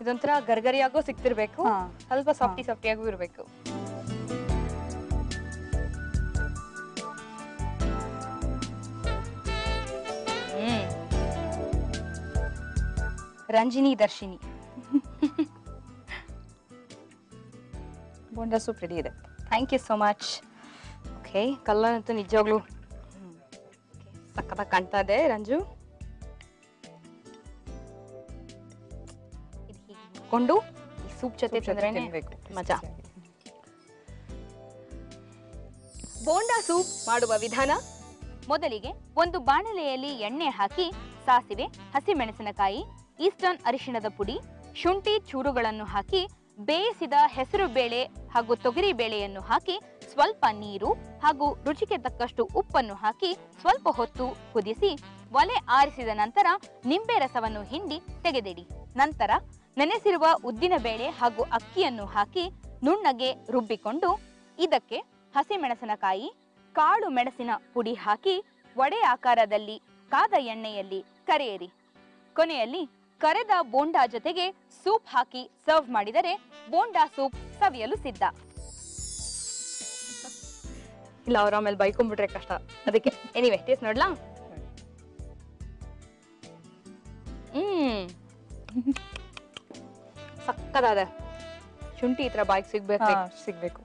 ಇದೊಂಥರ ಗರ್ಗರಿಯಾಗೂ ಸಿಕ್ತಿರ್ಬೇಕು, ಸ್ವಲ್ಪ ಸಾಫ್ಟಿಯಾಗೂ ಇರಬೇಕು. ರಂಜಿನಿ ದರ್ಶಿನಿ ಬೋಂಡಾ ಸೂಪ್ ರೆಡಿ ಇದೆ. Thank you so much. Okay, colour ಅಂತೂ ನಿಜವಾಗ್ಲೂ ಸಖತ್ತಾಗಿ ಕಾಣ್ತಾ ಇದೆ ರಂಜು. ಇದು ಹೀಗೆ ಇಟ್ಕೊಂಡು ಈ ಸೂಪ್ ಜೊತೆ ತಿಂದ್ರೇನೆ ಮಜಾ. ಬೋಂಡಾ ಸೂಪ್ ಮಾಡುವ ವಿಧಾನ: ಮೊದಲಿಗೆ ಒಂದು ಬಾಣಲೆಯಲ್ಲಿ ಎಣ್ಣೆ ಹಾಕಿ ಸಾಸಿವೆ, ಹಸಿಮೆಣಸಿನಕಾಯಿ, ಈಸ್ಟರ್ನ್ ಅರಿಶಿಣದ ಪುಡಿ, ಶುಂಠಿ ಚೂರುಗಳನ್ನು ಹಾಕಿ ಬೇಯಿಸಿದ ಹೆಸರು ಬೇಳೆ ಹಾಗೂ ತೊಗರಿ ಬೇಳೆಯನ್ನು ಹಾಕಿ ಸ್ವಲ್ಪ ನೀರು ಹಾಗೂ ರುಚಿಗೆ ತಕ್ಕಷ್ಟು ಉಪ್ಪನ್ನು ಹಾಕಿ ಸ್ವಲ್ಪ ಹೊತ್ತು ಕುದಿಸಿ ಒಲೆ ಆರಿಸಿದ ನಂತರ ನಿಂಬೆ ರಸವನ್ನು ಹಿಂಡಿ ತೆಗೆದಿಡಿ. ನಂತರ ನೆನೆಸಿರುವ ಉದ್ದಿನ ಬೇಳೆ ಹಾಗೂ ಅಕ್ಕಿಯನ್ನು ಹಾಕಿ ನುಣ್ಣಗೆ ರುಬ್ಬಿಕೊಂಡು ಇದಕ್ಕೆ ಹಸಿಮೆಣಸಿನಕಾಯಿ, ಕಾಳು ಮೆಣಸಿನ ಪುಡಿ ಹಾಕಿ ವಡೆ ಆಕಾರದಲ್ಲಿ ಕಾದ ಎಣ್ಣೆಯಲ್ಲಿ ಕರೆಯಿರಿ. ಕೊನೆಯಲ್ಲಿ ಕರೆದ ಬೋಂಡಾ ಜೊತೆಗೆ ಸೂಪ್ ಹಾಕಿ ಸರ್ವ್ ಮಾಡಿದರೆ ಬೋಂಡಾ ಸೂಪ್ ಸವಿಯಲು ಸಿದ್ಧ. ಇಲ್ಲ, ಅವ್ರ ಆಮೇಲೆ ಬೈಕೊಂಡ್ಬಿಟ್ರೆ ಕಷ್ಟ, ಅದಕ್ಕೆ ಎನಿವೆ ಟೇಸ್ಟ್ ನೋಡ್ಲಾ? ಸಕ್ಕದಾದ ಶುಂಠಿ ಈ ತರ ಬಾಯಿಗೆ ಸಿಗ್ಬೇಕು.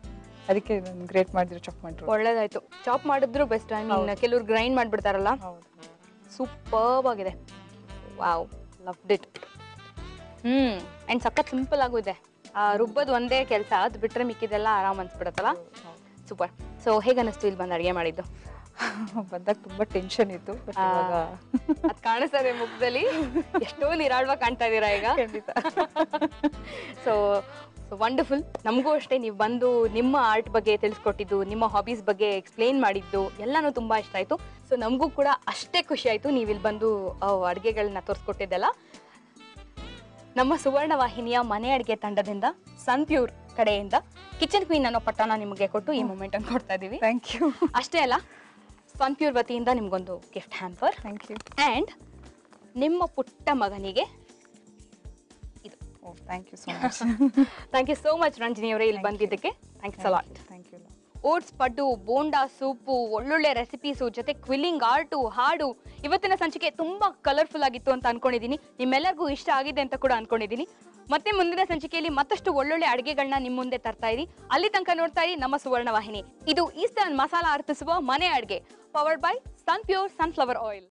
ಅದಕ್ಕೆ ಗ್ರೇಟ್ ಮಾಡಿದ್ರೆ ಚಾಪ್ ಮಾಡಿದ್ರು ಒಳ್ಳೇದಾಯ್ತು. ಚಾಪ್ ಮಾಡಿದ್ರು ಬೆಸ್ಟ್. ಐ ಮೀನ್ ಕೆಲವ್ರು ಗ್ರೈಂಡ್ ಮಾಡ್ಬಿಡ್ತಾರಲ್ಲ. ಸೂಪರ್ಬ್ ಆಗಿದೆ. Wow, loved it. ಅಂಡ್ ಸಖತ್ ಸಿಂಪಲ್ ಆಗೂ ಇದೆ. ರುಬ್ಬದು ಒಂದೇ ಕೆಲಸ, ಅದು ಬಿಟ್ರೆ ಮಿಕ್ಕಿದೆಲ್ಲ ಆರಾಮ್ ಅನ್ಸ್ಬಿಡತ್ತಲ್ಲ. ಸೂಪರ್. ಸೊ ಹೇಗೆ ಅನಿಸ್ತು ಇಲ್ಲಿ ಬಂದು ಅಡುಗೆ ಮಾಡಿದ್ದು? ಬಂದಾಗ ತುಂಬಾ ಟೆನ್ಷನ್ ಇತ್ತು. ಅದ್ ಕಾಣಿಸ್ತದೆ ಮುಖದಲ್ಲಿ, ಎಷ್ಟೋ ನಿರಾಳವಾಗಿ ಕಾಣ್ತಾ ಇದೀರಾ ಈಗ. So wonderful. ನಮಗೂ ಅಷ್ಟೇ, ನೀವು ಬಂದು ನಿಮ್ಮ ಆರ್ಟ್ ಬಗ್ಗೆ ತಿಳಿಸ್ಕೊಟ್ಟಿದ್ದು, ನಿಮ್ಮ ಹಾಬೀಸ್ ಬಗ್ಗೆ ಎಕ್ಸ್ಪ್ಲೇನ್ ಮಾಡಿದ್ದು ಎಲ್ಲಾನು ತುಂಬಾ ಇಷ್ಟ ಆಯ್ತು. ಸೊ ನಮಗೂ ಕೂಡ ಅಷ್ಟೇ ಖುಷಿ ಆಯ್ತು ನೀವು ಇಲ್ಲಿ ಬಂದು ಅಡುಗೆಗಳನ್ನ ತೋರಿಸ್ಕೊಟ್ಟಿದ್ದೆಲ್ಲ. ನಮ್ಮ ಸುವರ್ಣ ವಾಹಿನಿಯ ಮನೆ ಅಡುಗೆ ತಂಡದಿಂದ ಸನ್ ಪ್ಯೂರ್ ಕಡೆಯಿಂದ ಕಿಚನ್ ಕ್ವೀನ್ ಅನ್ನೋ ಪಟ್ಟನ ನಿಮಗೆ ಕೊಟ್ಟು ಈ ಮೂಮೆಂಟ್ ಅನ್ನು ಕೊಡ್ತಾ ಇದೀವಿ. Thank you. ಅಷ್ಟೇ ಅಲ್ಲ, ಸನ್ ಪ್ಯೂರ್ ವತಿಯಿಂದ ನಿಮ್ಗೊಂದು gift hamper. Thank you. And ನಿಮ್ಮ ಪುಟ್ಟ ಮಗನಿಗೆ ಇದು. Thank you so much. Thank you so much Ranjini ಅವರೇ ಇಲ್ಲಿ ಬಂದಿದ್ದಕ್ಕೆ. Thanks a lot. Thank you. Oats paddu, bonda soup, ಒಳ್ಳೊಳ್ಳೆ ರೆಸಿಪೀಸು ಜೊತೆ ಕ್ವಿಲ್ಲಿಂಗ್ ಆರ್ಟು, ಹಾಡು. ಇವತ್ತಿನ ಸಂಚಿಕೆ ತುಂಬಾ ಕಲರ್ಫುಲ್ ಆಗಿತ್ತು ಅಂತ ಅನ್ಕೊಂಡಿದ್ದೀನಿ. ನಿಮ್ಮೆಲ್ಲರಿಗೂ ಇಷ್ಟ ಆಗಿದೆ ಅಂತ ಕೂಡ ಅನ್ಕೊಂಡಿದ್ದೀನಿ. ಮತ್ತೆ ಮುಂದಿನ ಸಂಚಿಕೆಯಲ್ಲಿ ಮತ್ತಷ್ಟು ಒಳ್ಳೊಳ್ಳೆ ಅಡುಗೆಗಳನ್ನ ನಿಮ್ಮ ಮುಂದೆ ತರ್ತಾ ಇರಿ. ಅಲ್ಲಿ ತನಕ ನೋಡ್ತಾ ಇರಿ ನಮ್ಮ ಸುವರ್ಣ ವಾಹಿನಿ. ಇದು ಈಸ್ಟರ್ನ್ ಮಸಾಲ ಅರ್ಪಿಸುವ ಮನೆ ಅಡುಗೆ powered by Sun Pure sunflower oil.